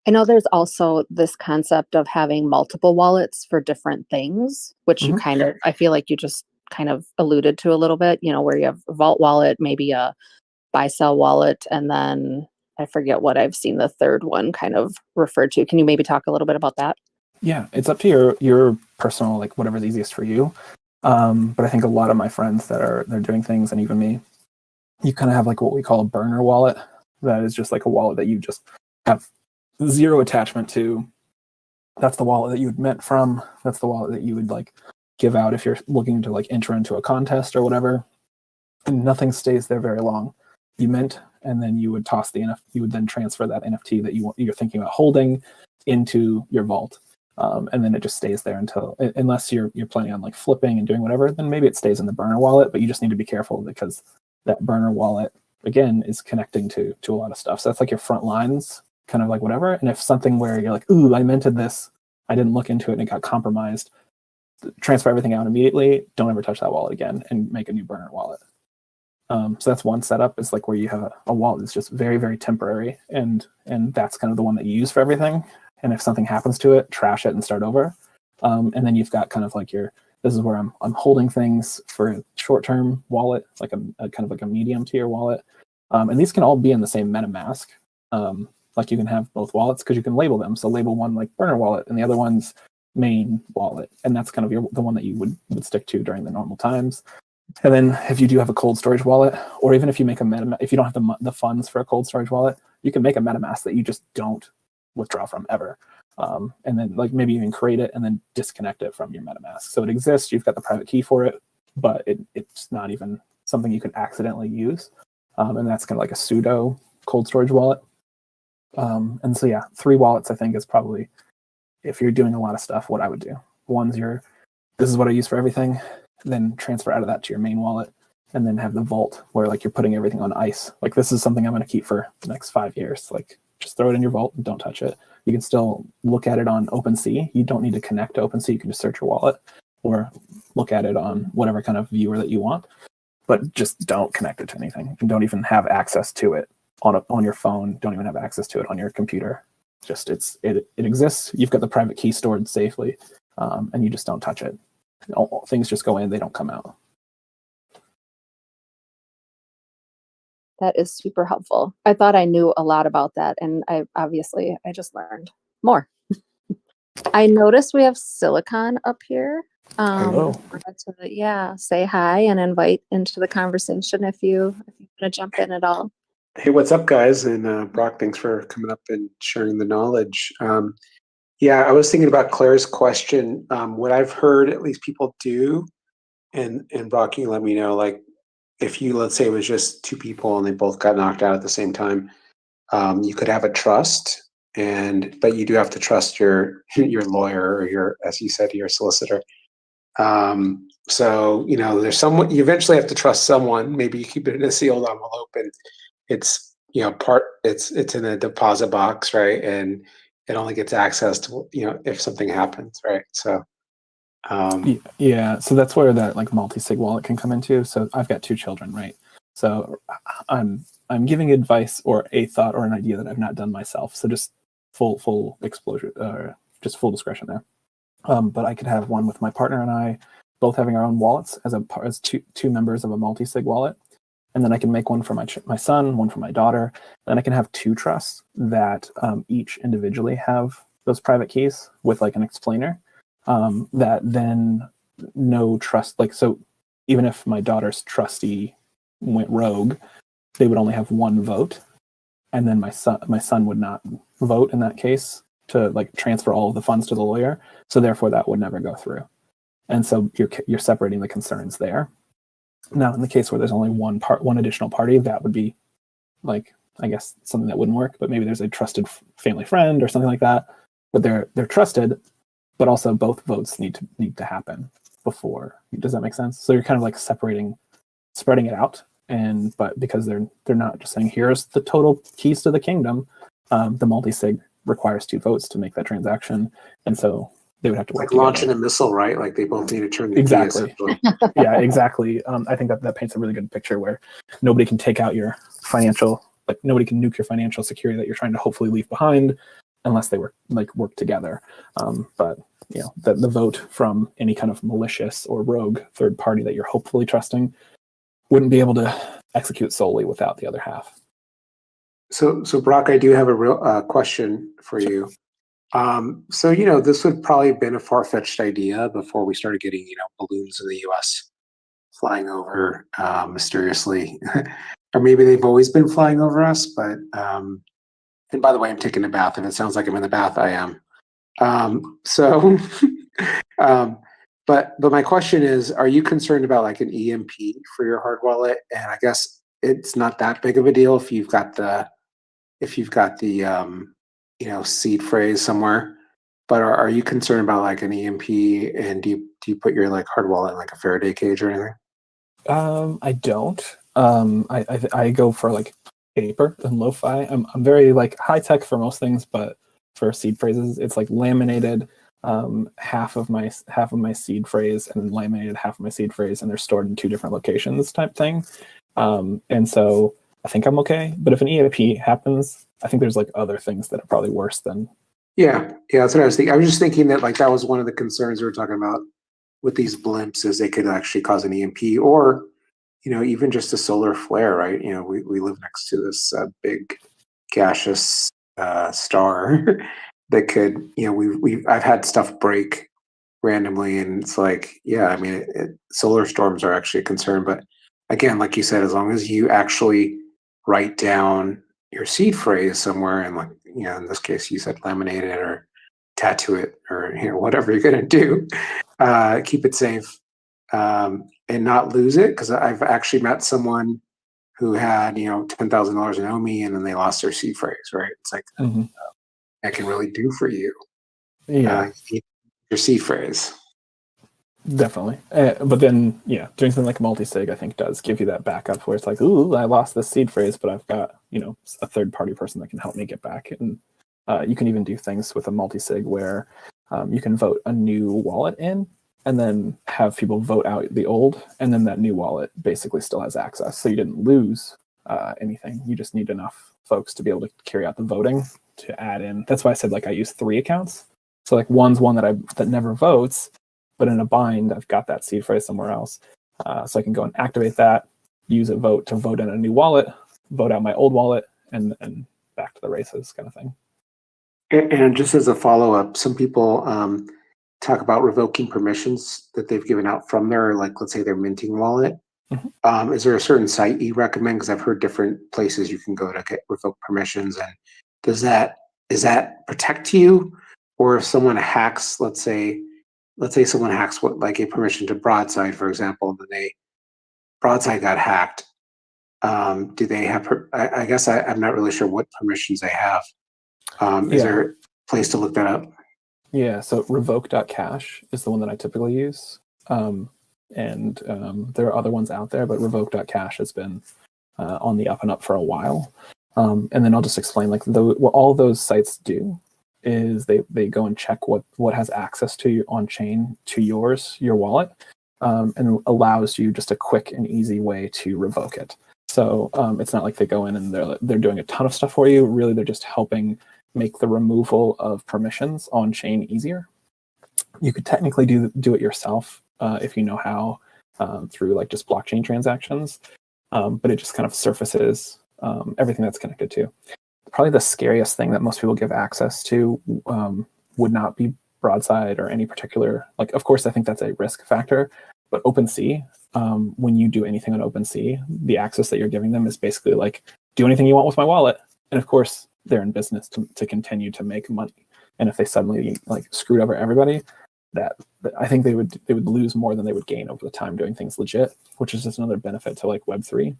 I know there's also this concept of having multiple wallets for different things, which you I feel like you just kind of alluded to a little bit, where you have a vault wallet, maybe a buy sell wallet, and then I forget what I've seen the third one kind of referred to. Can you maybe talk a little bit about that?
Yeah, it's up to your personal, like whatever's easiest for you. But I think a lot of my friends they're doing things, and even me, you kind of have like what we call a burner wallet. That is just like a wallet that you just have zero attachment to. That's the wallet that you would mint from. That's the wallet that you would like give out if you're looking to like enter into a contest or whatever. And nothing stays there very long. You mint, and then you would toss the NFT. You would then transfer that NFT that you're thinking about holding into your vault. And then it just stays there unless you're planning on like flipping and doing whatever, then maybe it stays in the burner wallet, but you just need to be careful because that burner wallet again is connecting to a lot of stuff. So that's like your front lines, kind of like whatever. And if something where you're like, ooh, I minted this, I didn't look into it and it got compromised, transfer everything out immediately. Don't ever touch that wallet again and make a new burner wallet. So that's one setup, is like where you have a wallet that's just very, very temporary, and that's kind of the one that you use for everything. And if something happens to it, trash it and start over. And then you've got kind of like this is where I'm holding things for a short-term wallet, like a kind of like a medium tier wallet. And these can all be in the same MetaMask. Like you can have both wallets because you can label them. So label one like burner wallet and the other one's main wallet. And that's kind of the one that you would stick to during the normal times. And then if you do have a cold storage wallet, or even if you make if you don't have the funds for a cold storage wallet, you can make a MetaMask that you just don't withdraw from ever. and then like maybe even create it and then disconnect it from your MetaMask. So it exists, you've got the private key for it, but it's not even something you can accidentally use. And that's kind of like a pseudo cold storage wallet. And so, yeah, 3 wallets, I think, is probably, if you're doing a lot of stuff, what I would do. One's this is what I use for everything, then transfer out of that to your main wallet, and then have the vault where like you're putting everything on ice. Like, this is something I'm going to keep for the next 5 years. Like, just throw it in your vault and don't touch it. You can still look at it on OpenSea. You don't need to connect to OpenSea. You can just search your wallet or look at it on whatever kind of viewer that you want, but just don't connect it to anything, and don't even have access to it on your phone. Don't even have access to it on your computer. Just it exists. You've got the private key stored safely, and you just don't touch it. Things just go in, they don't come out.
That is super helpful. I thought I knew a lot about that, and I just learned more. I noticed we have Silicon up here.
Hello.
Wanted to, say hi and invite into the conversation if you want to jump in at all.
Hey, what's up, guys? And Brock, thanks for coming up and sharing the knowledge. I was thinking about Claire's question. What I've heard, at least people do, and Brock, you can let me know, like, if you, let's say it was just 2 people and they both got knocked out at the same time, you could have a trust, but you do have to trust your lawyer or your, as you said, your solicitor. So, there's someone, you eventually have to trust someone. Maybe you keep it in a sealed envelope, and it's, it's in a deposit box, right? And it only gets access to, if something happens, right? So,
yeah, so that's where that like multi-sig wallet can come into. So I've got 2 children, right? So I'm giving advice or a thought or an idea that I've not done myself. So just full exposure, just full discretion there. But I could have one with my partner and I both having our own wallets as two members of a multi-sig wallet. And then I can make one for my son, one for my daughter. Then I can have 2 trusts that each individually have those private keys with like an explainer. That then no trust, like, so even if my daughter's trustee went rogue, they would only have 1 vote, and then my son would not vote in that case to like transfer all of the funds to the lawyer, so therefore that would never go through. And so you're separating the concerns there. Now, in the case where there's only one additional party, that would be like, I guess, something that wouldn't work, but maybe there's a trusted family friend or something like that, but they're trusted, but also both votes need to happen before. Does that make sense? So you're kind of like spreading it out, but because they're not just saying here's the total keys to the kingdom, the multi-sig requires 2 votes to make that transaction, and so they would have to work
like launching a missile, right? Like they both need to turn the
exactly.
key.
Yeah, exactly. I think that paints a really good picture where nobody can take out your financial, like nobody can nuke your financial security that you're trying to hopefully leave behind, unless they work together. But the vote from any kind of malicious or rogue third party that you're hopefully trusting wouldn't be able to execute solely without the other half.
So Brock, I do have a real question for you. So this would probably have been a far-fetched idea before we started getting balloons in the U.S. flying over mysteriously, or maybe they've always been flying over us. But and by the way, I'm taking a bath. If it sounds like I'm in the bath, I am. But my question is, are you concerned about like an EMP for your hard wallet? And I guess it's not that big of a deal if you've got the seed phrase somewhere. But are you concerned about like an EMP? And do you put your like hard wallet in like a Faraday cage or anything?
I don't. I go for like paper and lo-fi. I'm very like high tech for most things, but for seed phrases, it's like laminated half of my seed phrase and laminated half of my seed phrase, and they're stored in 2 different locations type thing. And so I think I'm okay. But if an EMP happens, I think there's like other things that are probably worse than.
Yeah, that's what I was thinking. I was just thinking that like that was one of the concerns we were talking about with these blimps, is they could actually cause an EMP, or even just a solar flare, right? We live next to this big gaseous star that could, I've had stuff break randomly, and it's like, solar storms are actually a concern. But again, like you said, as long as you actually write down your seed phrase somewhere, and like, in this case, you said laminated or tattoo it or whatever you're gonna do. Keep it safe and not lose it, because I've actually met someone who had $10,000 in OMI and then they lost their seed phrase. Right? It's like that can really do for you.
Yeah,
You need your seed phrase.
definitely. But then, doing something like multi-sig, I think, does give you that backup where it's like, ooh, I lost this seed phrase, but I've got, a third-party person that can help me get back. And you can even do things with a multi-sig where you can vote a new wallet in and then have people vote out the old, and then that new wallet basically still has access. So you didn't lose anything. You just need enough folks to be able to carry out the voting to add in. That's why I said, like, I use 3 accounts. So like one's one that never votes, but in a bind, I've got that seed phrase somewhere else. So I can go and activate that, use a vote to vote in a new wallet, vote out my old wallet, and back to the races kind of thing.
And just as a follow-up, some people talk about revoking permissions that they've given out from their, like, let's say their minting wallet. Is there a certain site you recommend? Because I've heard different places you can go to get revoke permissions. And does that protect you? Or if someone hacks, let's say someone hacks like a permission to Broadside, for example, and then Broadside got hacked. Do they have? I guess I'm not really sure what permissions they have. Is there a place to look that up?
Yeah, so revoke.cache is the one that I typically use. And there are other ones out there, but revoke.cache has been on the up and up for a while. And then I'll just explain, like, what all those sites do is they go and check what has access to you on chain to your wallet, and allows you just a quick and easy way to revoke it. So it's not like they go in and they're doing a ton of stuff for you. Really, they're just helping make the removal of permissions on chain easier. You could technically do it yourself if you know how, through like just blockchain transactions, but it just kind of surfaces everything that's connected to. Probably the scariest thing that most people give access to would not be Broadside or any particular, like, of course, I think that's a risk factor, but OpenSea, when you do anything on OpenSea, the access that you're giving them is basically like, do anything you want with my wallet. And of course, they're in business to continue to make money. And if they suddenly like screwed over everybody, that I think they would lose more than they would gain over the time doing things legit, which is just another benefit to like Web3.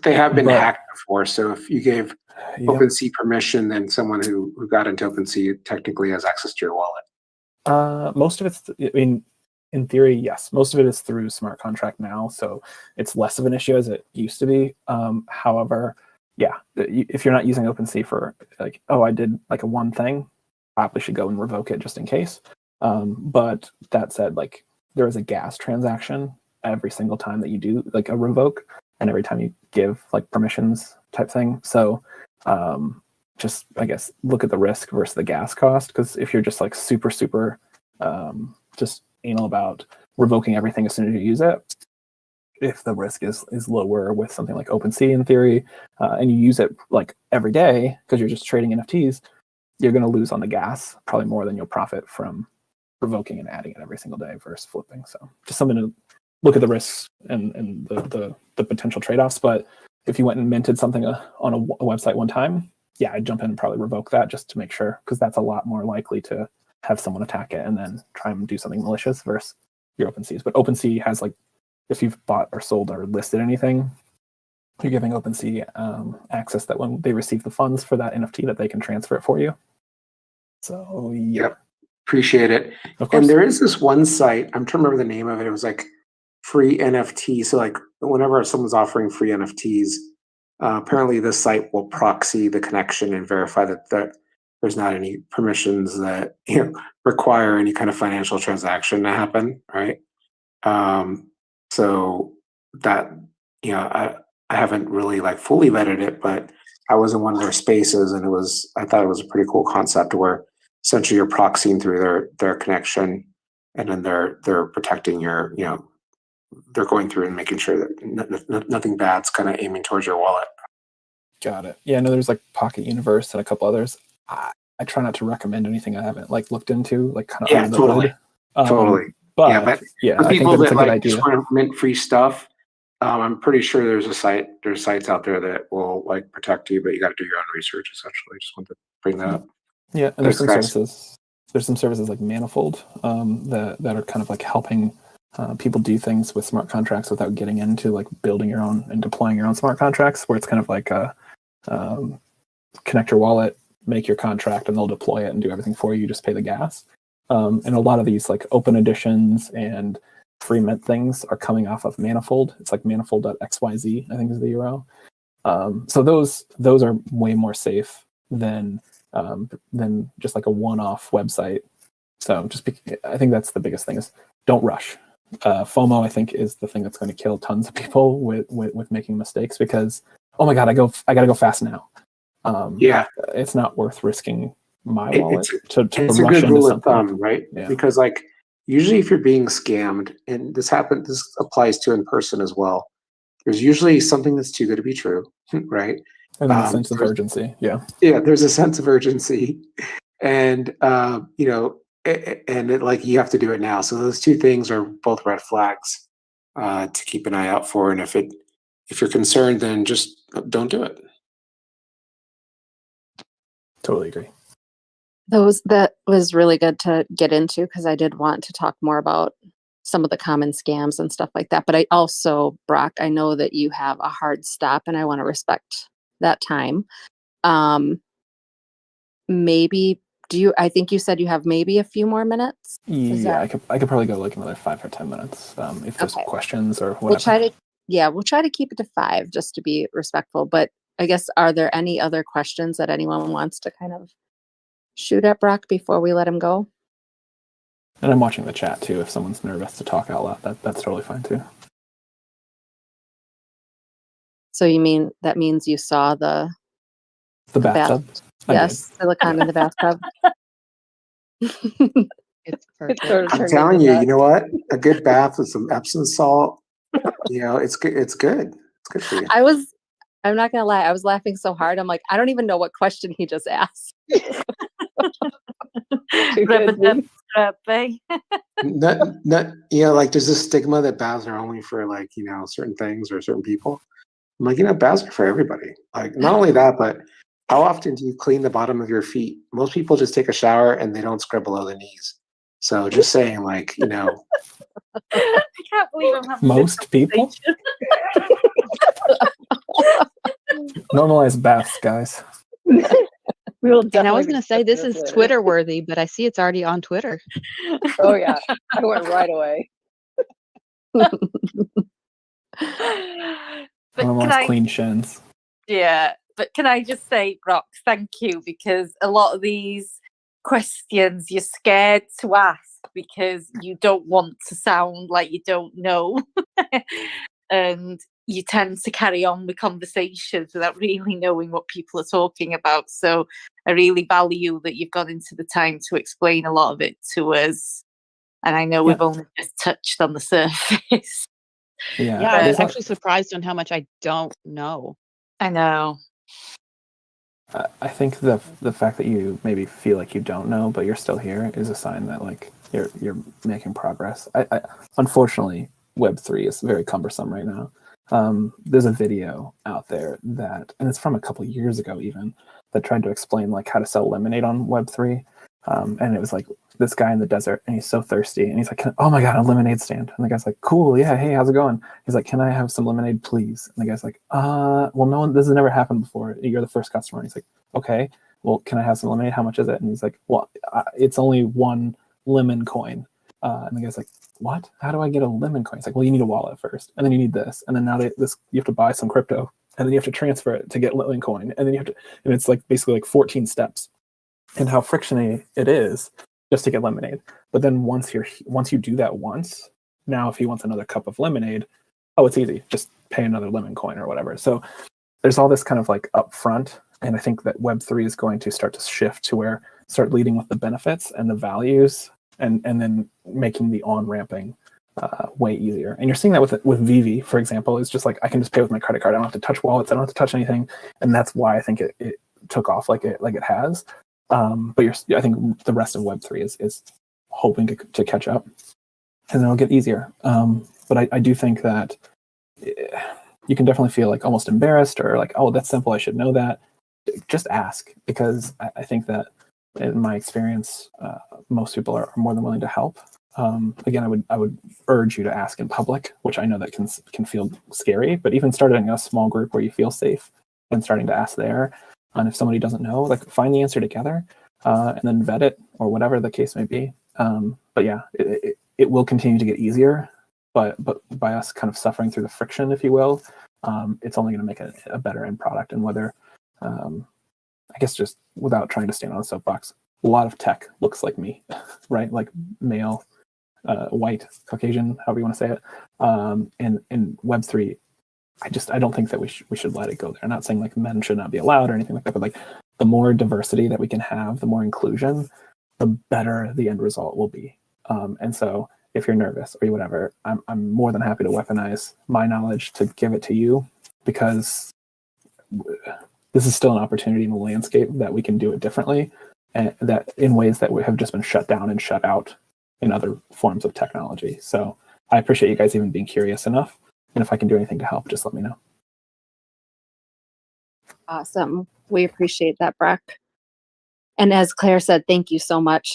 They have been hacked before, so if you gave OpenSea permission, then someone who got into OpenSea technically has access to your wallet.
Most of it's, I mean, in theory, yes. Most of it is through smart contract now, so it's less of an issue as it used to be. However, yeah, if you're not using OpenSea for like, oh, I did like a one thing, probably should go and revoke it just in case. But that said, like, there is a gas transaction every single time that you do like a revoke, and every time you give like permissions type thing. So just, I guess, look at the risk versus the gas cost, because if you're just like super just anal about revoking everything as soon as you use it, if the risk is lower with something like OpenSea in theory, and you use it like every day because you're just trading NFTs, you're going to lose on the gas probably more than you'll profit from revoking and adding it every single day versus flipping. So just something to look at the risks and the potential trade-offs. But if you went and minted something on a website one time, yeah, I'd jump in and probably revoke that just to make sure, because that's a lot more likely to have someone attack it and then try and do something malicious versus your OpenSeas. But OpenSea has, like, if you've bought or sold or listed anything, you're giving OpenSea access that when they receive the funds for that NFT, that they can transfer it for you. So yeah.
Yep. Appreciate it. And there is this one site, I'm trying to remember the name of it. It was like free NFT. So like whenever someone's offering free NFTs, apparently this site will proxy the connection and verify that there's not any permissions that require any kind of financial transaction to happen, right? So that, I haven't really like fully vetted it, but I was in one of their spaces, and I thought it was a pretty cool concept where essentially you're proxying through their connection, and then they're protecting your, they're going through and making sure that nothing bad's kind of aiming towards your wallet.
Got it. Yeah, no, there's like Pocket Universe and a couple others. I try not to recommend anything I haven't like looked into, like kind of under the hood.
Totally.
But
for people that like just want to mint free stuff, I'm pretty sure there's sites out there that will like protect you, but you got to do your own research. Essentially, just want to bring that up.
Yeah, and there's some services there's some services like Manifold that are kind of like helping people do things with smart contracts without getting into like building your own and deploying your own smart contracts, where it's kind of like connect your wallet, make your contract, and they'll deploy it and do everything for you. You just pay the gas. And a lot of these like open editions and free mint things are coming off of Manifold. It's like manifold.xyz, I think is the URL. So those are way more safe than just like a one-off website. So I think that's the biggest thing is don't rush. FOMO, I think, is the thing that's going to kill tons of people with making mistakes, because, oh my God, I got to go fast now. It's not worth risking my wallet to
it's
rush
a good
into
rule of
something.
thumb, right?
Yeah.
Because like usually if you're being scammed, and this applies to in person as well, there's usually something that's too good to be true, right?
And a sense of urgency. Yeah,
there's a sense of urgency, and like you have to do it now. So those two things are both red flags to keep an eye out for. And if you're concerned, then just don't do it.
totally agree.
That was really good to get into, because I did want to talk more about some of the common scams and stuff like that. But I also, Brock, I know that you have a hard stop, and I want to respect that time. Maybe I think you said you have maybe a few more minutes?
I could probably go like another 5 or 10 minutes if there's questions or whatever.
We'll try to keep it to 5 just to be respectful. But I guess, are there any other questions that anyone wants to kind of shoot at Brock before we let him go?
And I'm watching the chat too. If someone's nervous to talk out loud, that's totally fine too.
So that means you saw the
bathtub?
Yes, silicone in the bathtub.
It's perfect.
I'm telling you, you know what? A good bath with some Epsom salt, it's good. It's good. It's good for you.
I'm not gonna lie, I was laughing so hard. I'm like, I don't even know what question he just asked.
Like there's this stigma that baths are only for like, certain things or certain people. I'm like, baths are for everybody. Like, not only that, but how often do you clean the bottom of your feet? Most people just take a shower and they don't scrub below the knees. So just saying, like,
I can't believe I'm having
most people. Normalize baths, guys.
And I was going to say, this is Twitter worthy, but I see it's already on Twitter.
Oh yeah, I went right away.
Normalize clean shins.
Yeah, but can I just say, Brock, thank you, because a lot of these questions you're scared to ask because you don't want to sound like you don't know. And you tend to carry on with conversations without really knowing what people are talking about. So I really value that you've gone into the time to explain a lot of it to us. And I know we've only just touched on the surface.
Yeah, I was actually surprised on how much I don't know.
I know.
I think the fact that you maybe feel like you don't know, but you're still here, is a sign that like you're making progress. I unfortunately, Web3 is very cumbersome right now. There's a video out there and it's from a couple of years ago even, that tried to explain like how to sell lemonade on Web3. And it was like this guy in the desert, and he's so thirsty, and he's like, oh my God, a lemonade stand. And the guy's like, cool, yeah, hey, how's it going? He's like, can I have some lemonade, please? And the guy's like, well, this has never happened before. You're the first customer. And he's like, okay, well, can I have some lemonade? How much is it? And he's like, well, it's only 1 lemon coin. And the guy's like, what? How do I get a lemon coin? It's like, well, you need a wallet first, and then you need this, and then you have to buy some crypto, and then you have to transfer it to get lemon coin, and then and it's like basically like 14 steps, and how frictiony it is just to get lemonade. But then once you do that once, now if he wants another cup of lemonade, it's easy, just pay another lemon coin or whatever. So there's all this kind of like upfront, and I think that Web3 is going to start to shift to start leading with the benefits and the values, and then making the on-ramping way easier. And you're seeing that with Vivi, for example. It's just like, I can just pay with my credit card. I don't have to touch wallets. I don't have to touch anything. And that's why I think it took off like it has. But I think the rest of Web3 is hoping to catch up, and then it'll get easier. But I do think that you can definitely feel like almost embarrassed, or like, oh, that's simple, I should know that. Just ask, because I think that in my experience, most people are more than willing to help. Again, I would urge you to ask in public, which I know that can feel scary, but even starting a small group where you feel safe and starting to ask there, and if somebody doesn't know, like find the answer together, and then vet it or whatever the case may be. But yeah, it will continue to get easier, but by us kind of suffering through the friction, if you will, it's only going to make a better end product. And whether, I guess, just without trying to stand on a soapbox, a lot of tech looks like me, right? Like male, white, Caucasian, however you want to say it. And in Web3, I don't think that we should let it go there. I'm not saying like men should not be allowed or anything like that, but like the more diversity that we can have, the more inclusion, the better the end result will be. And so if you're nervous or whatever, I'm more than happy to weaponize my knowledge to give it to you, because this is still an opportunity in the landscape that we can do it differently, and that in ways that we have just been shut down and shut out in other forms of technology. So I appreciate you guys even being curious enough. And if I can do anything to help, just let me know.
Awesome. We appreciate that, Brock. And as Claire said, thank you so much.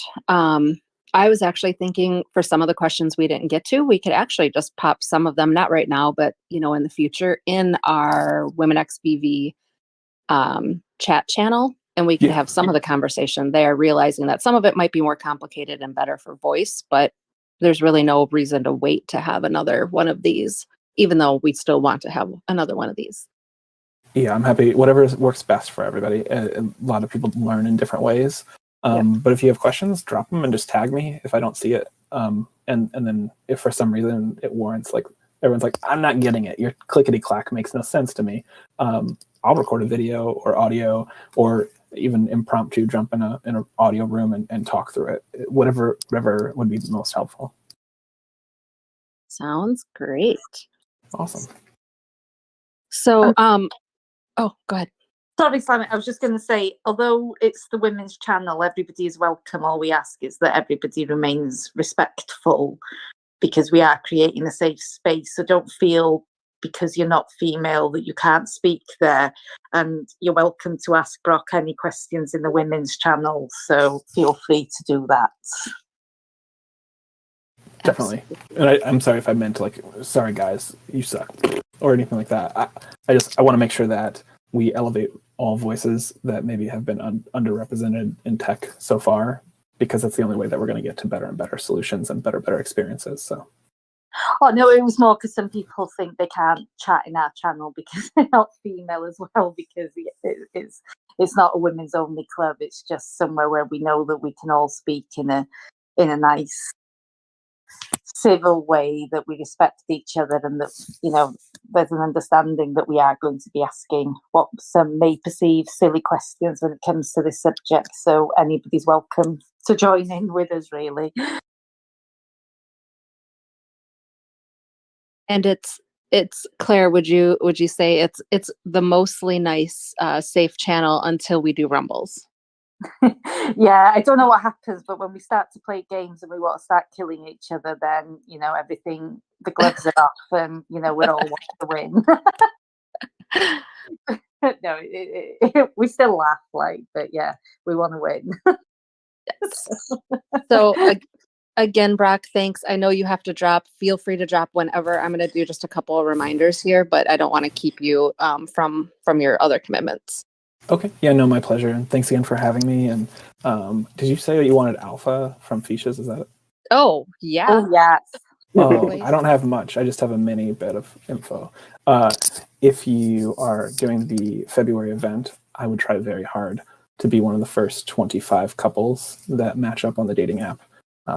I was actually thinking for some of the questions we didn't get to, we could actually just pop some of them, not right now, but in the future, in our Women XBV chat channel, and we could have some of the conversation there, realizing that some of it might be more complicated and better for voice, but there's really no reason to wait to have another one of these, even though we still want to have another one of these.
Yeah, I'm happy. Whatever works best for everybody. A lot of people learn in different ways. But if you have questions, drop them and just tag me if I don't see it. And then if for some reason it warrants, like everyone's like, I'm not getting it, your clickety clack makes no sense to me, I'll record a video or audio, or even impromptu jump in an audio room and talk through it. Whatever would be the most helpful.
Sounds great.
Awesome.
So, oh, go ahead.
Sorry, Simon, I was just going to say, although it's the women's channel, everybody is welcome. All we ask is that everybody remains respectful, because we are creating a safe space. So don't feel because you're not female that you can't speak there. And you're welcome to ask Brock any questions in the women's channel. So feel free to do that.
Definitely. And I'm sorry if I meant to, like, sorry guys, you suck, or anything like that. I want to make sure that we elevate all voices that maybe have been underrepresented in tech so far, because that's the only way that we're going to get to better and better solutions and better experiences. So.
Oh no, it was more because some people think they can't chat in our channel because they're not female as well, because it's not a women's only club. It's just somewhere where we know that we can all speak in a nice, civil way, that we respect each other, and that there's an understanding that we are going to be asking what some may perceive silly questions when it comes to this subject. So anybody's welcome to join in with us, really.
And it's Claire, would you say it's the mostly nice, safe channel until we do rumbles?
Yeah, I don't know what happens, but when we start to play games and we want to start killing each other, then everything, the gloves are off, and we're all want to win. No, we still laugh, but yeah, we want to win.
Yes. So again, Brock, thanks. I know you have to drop. Feel free to drop whenever. I'm going to do just a couple of reminders here, but I don't want to keep you from your other commitments.
Okay. Yeah, no, my pleasure. And thanks again for having me. And did you say you wanted alpha from Feeshes? Is that it?
Oh, yeah.
Oh, yes.
Oh, I don't have much. I just have a mini bit of info. If you are doing the February event, I would try very hard to be one of the first 25 couples that match up on the dating app.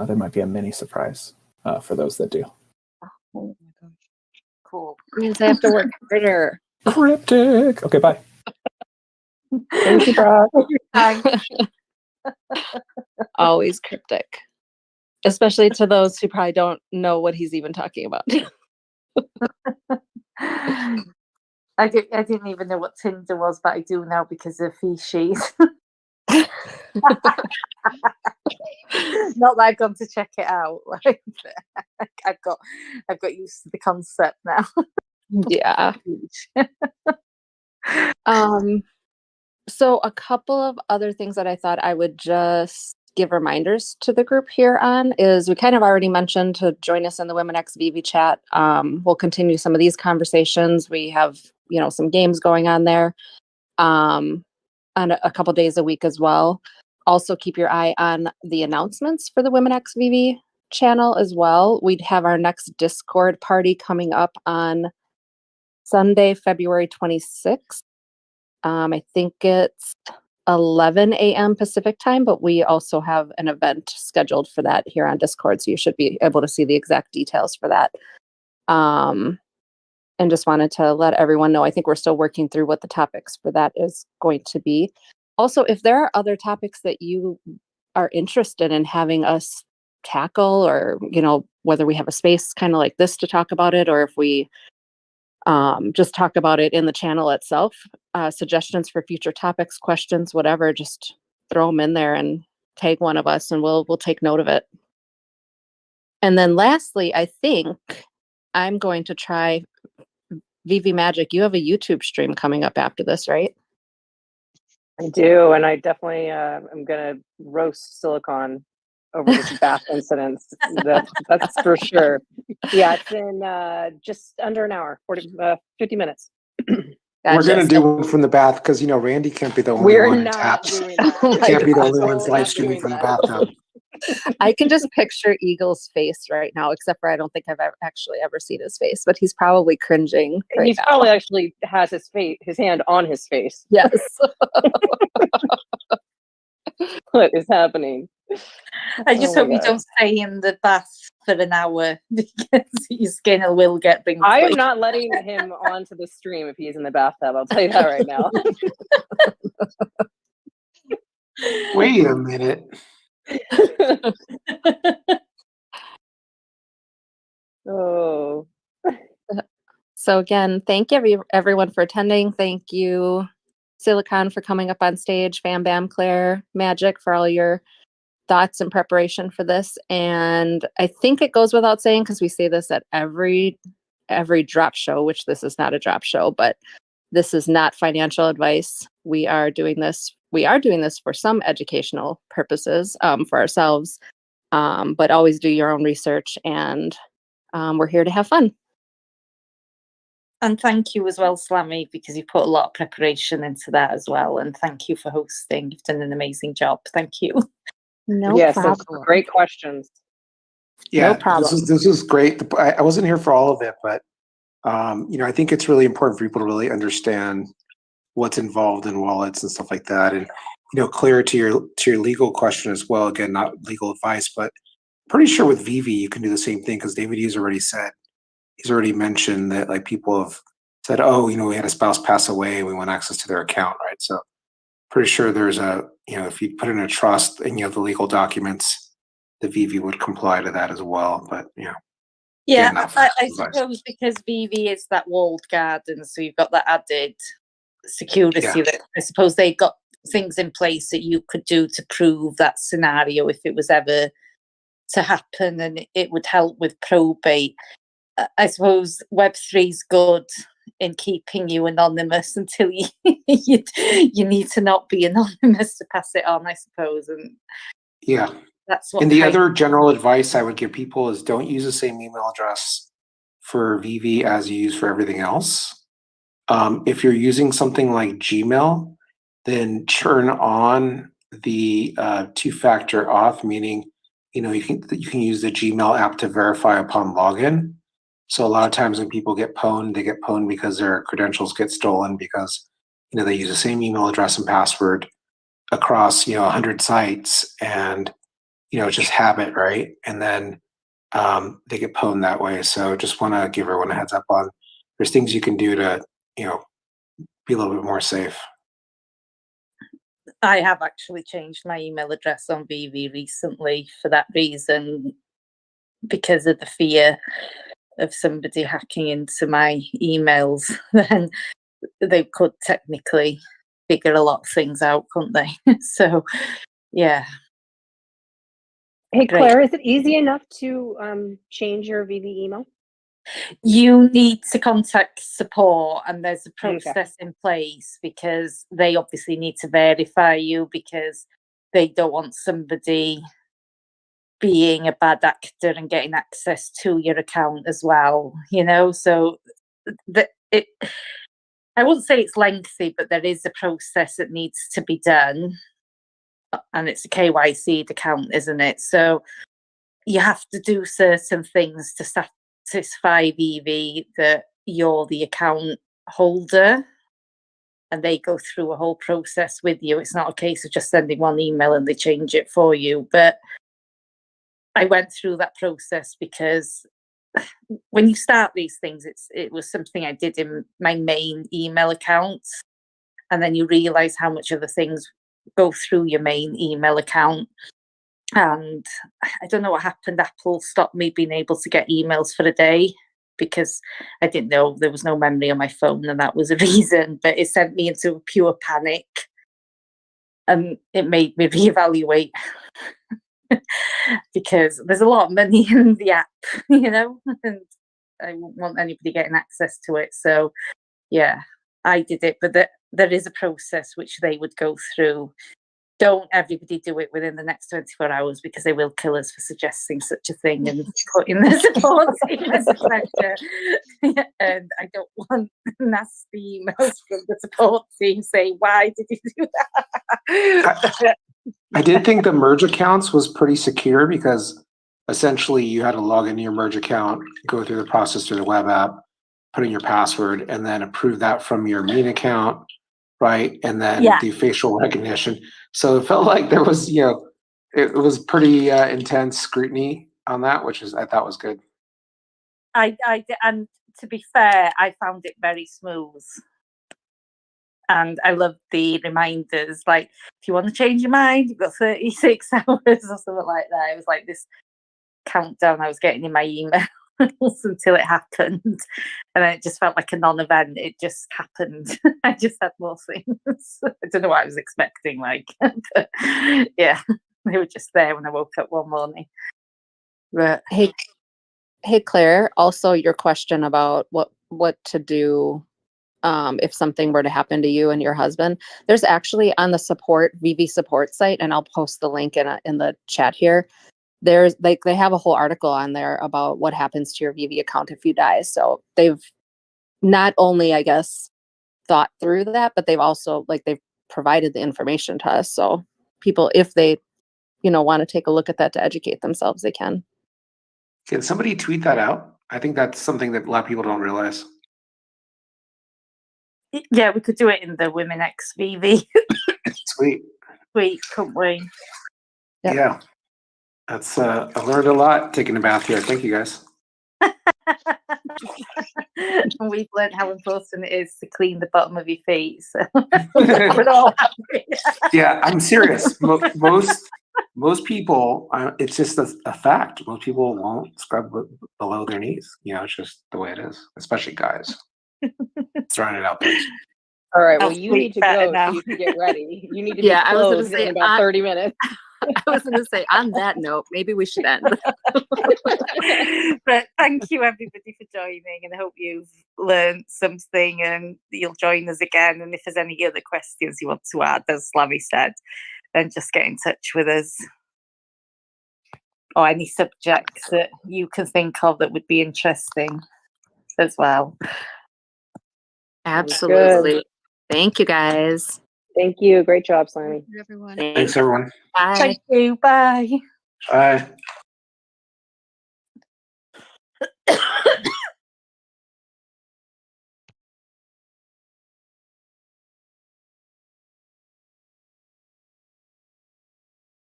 There might be a mini surprise for those that do.
Oh my gosh. Cool.
Means I have to work harder.
Cryptic. Okay, bye.
Thank you, Brock.
Always cryptic. Especially to those who probably don't know what he's even talking about.
I didn't even know what Tinder was, but I do now because of Feeshes. Not that I've gone to check it out. I've got used to the concept now.
Yeah. So a couple of other things that I thought I would just give reminders to the group here on is we kind of already mentioned to join us in the Women X VV chat. We'll continue some of these conversations. We have, some games going on there on a couple days a week as well. Also keep your eye on the announcements for the Women X VV channel as well. We'd have our next Discord party coming up on Sunday, February 26th. I think it's 11 a.m. Pacific time, but we also have an event scheduled for that here on Discord, so you should be able to see the exact details for that. And just wanted to let everyone know, I think we're still working through what the topics for that is going to be. Also, if there are other topics that you are interested in having us tackle, or, whether we have a space kind of like this to talk about it, or if we just talk about it in the channel itself, suggestions for future topics, questions, whatever, just throw them in there and tag one of us and we'll take note of it. And then lastly, I think I'm going to try VV Magic. You have a YouTube stream coming up after this, right?
I do, and I definitely am gonna roast Silicon over this bath incident. That's for sure. Yeah, it's in just under an hour, 50 minutes.
Gotcha.
We're gonna do one from the bath because Randy can't be the only one in taps.
Doing that.
Oh my
Can't be the
God.
only ones
We're
live
not
streaming
doing
from the
that.
bathtub.
I can just picture Eagle's face right now, except for I don't think I've actually ever seen his face, but he's probably cringing right
He's
now.
probably actually has his hand on his face.
Yes.
What is happening?
I just
Oh my
hope you
God.
don't stay in the bath for an hour because your skin will get wrinkly.
I am not letting him onto the stream if he's in the bathtub. I'll tell you that right now.
Wait a minute.
Oh.
So again, thank everyone for attending. Thank you, Silicon, for coming up on stage, Fam Bam, Claire, Magic, for all your thoughts and preparation for this. And I think it goes without saying, because we say this at every drop show, which this is not a drop show, but this is not financial advice. We are doing this for some educational purposes, for ourselves, but always do your own research, and we're here to have fun.
And thank you as well, Slammy, because you put a lot of preparation into that as well. And thank you for hosting. You've done an amazing job. Thank you.
No
Yes,
problem.
great questions.
Yeah,
No problem.
This is great. I wasn't here for all of it, but I think it's really important for people to really understand what's involved in wallets and stuff like that. And clear to your legal question as well. Again, not legal advice, but pretty sure with VV you can do the same thing, because David Hughes he's already mentioned that like people have said, oh, we had a spouse pass away and we want access to their account, right? So pretty sure there's if you put in a trust and you have the legal documents, the VV would comply to that as well. But
Yeah,
again,
I suppose because VV is that walled garden, so you've got that added security.
Yeah.
That I suppose they've got things in place that you could do to prove that scenario if it was ever to happen, and it would help with probate. I suppose Web3 is good in keeping you anonymous until you need to not be anonymous to pass it on, I suppose. And
yeah,
that's what.
And the other general advice I would give people is don't use the same email address for VV as you use for everything else. If you're using something like Gmail, then turn on the two-factor auth, meaning you can use the Gmail app to verify upon login. So a lot of times when people get pwned, they get pwned because their credentials get stolen because they use the same email address and password across 100 sites, and it's just habit, right? And then they get pwned that way. So just want to give everyone a heads up on there's things you can do to be a little bit more safe.
I have actually changed my email address on VV recently for that reason, because of the fear of somebody hacking into my emails. Then they could technically figure a lot of things out, couldn't they? So, yeah.
Hey,
Great.
Claire, is it easy enough to change your VV email?
You need to contact support, and there's a process in place because they obviously need to verify you because they don't want somebody being a bad actor and getting access to your account as well, you know. So I wouldn't say it's lengthy, but there is a process that needs to be done, and it's a KYC account, isn't it? So you have to do certain things to satisfy VV that you're the account holder, and they go through a whole process with you. It's not a case of just sending one email and they change it for you. But I went through that process because when you start these things, it was something I did in my main email account, and then you realize how much of the things go through your main email account. And I don't know what happened. Apple stopped me being able to get emails for a day because I didn't know there was no memory on my phone, and that was a reason. But it sent me into a pure panic, and it made me reevaluate because there's a lot of money in the app, you know, and I wouldn't want anybody getting access to it. So yeah, I did it, but there is a process which they would go through. Don't everybody do it within the next 24 hours because they will kill us for suggesting such a thing and putting the support team as a pleasure. And I don't want nasty emails from the support team saying, why did you do that?
I did think the merge accounts was pretty secure because essentially you had to log into your merge account, go through the process through the web app, put in your password, and then approve that from your main account, right? And then the facial recognition. So it felt like there was, you know, it was pretty intense scrutiny on that, which I thought was good.
I and to be fair, I found it very smooth. And I love the reminders, like, if you want to change your mind, you've got 36 hours or something like that. It was like this countdown I was getting in my emails until it happened. And then it just felt like a non-event. It just happened. I just had more things. I don't know what I was expecting, like. But yeah, they were just there when I woke up one morning. But
Hey Claire, also your question about what to do if something were to happen to you and your husband. There's actually on the VV support site, and I'll post the link in the chat here. There's they have a whole article on there about what happens to your VV account if you die. So they've not only, I guess, thought through that, but they've also they've provided the information to us. So people, if they, want to take a look at that to educate themselves, they can.
Can somebody tweet that out? I think that's something that a lot of people don't realize.
yeah, we could do it in the Women X VV.
Sweet.
Sweet, couldn't we?
Yep.
Yeah. That's I learned a lot taking a bath here. Thank you guys.
And we've learned how important it is to clean the bottom of your feet. So we're all happy.
Yeah, I'm serious. Most people, it's just a fact. Most people won't scrub below their knees. It's just the way it is, especially guys. Throwing it out there.
All right. Well, you need to go so you can get ready. You need to be clothed in about 30 minutes.
I was going to say, on that note, maybe we should end.
But thank you, everybody, for joining, and I hope you've learned something and you'll join us again. And if there's any other questions you want to add, as Slavy said, then just get in touch with us. Or any subjects that you can think of that would be interesting as well.
Absolutely. Thank you, guys.
Thank you. Great job, Slammy.
Everyone.
Thanks, everyone.
Bye.
Thank you. Bye.
Bye.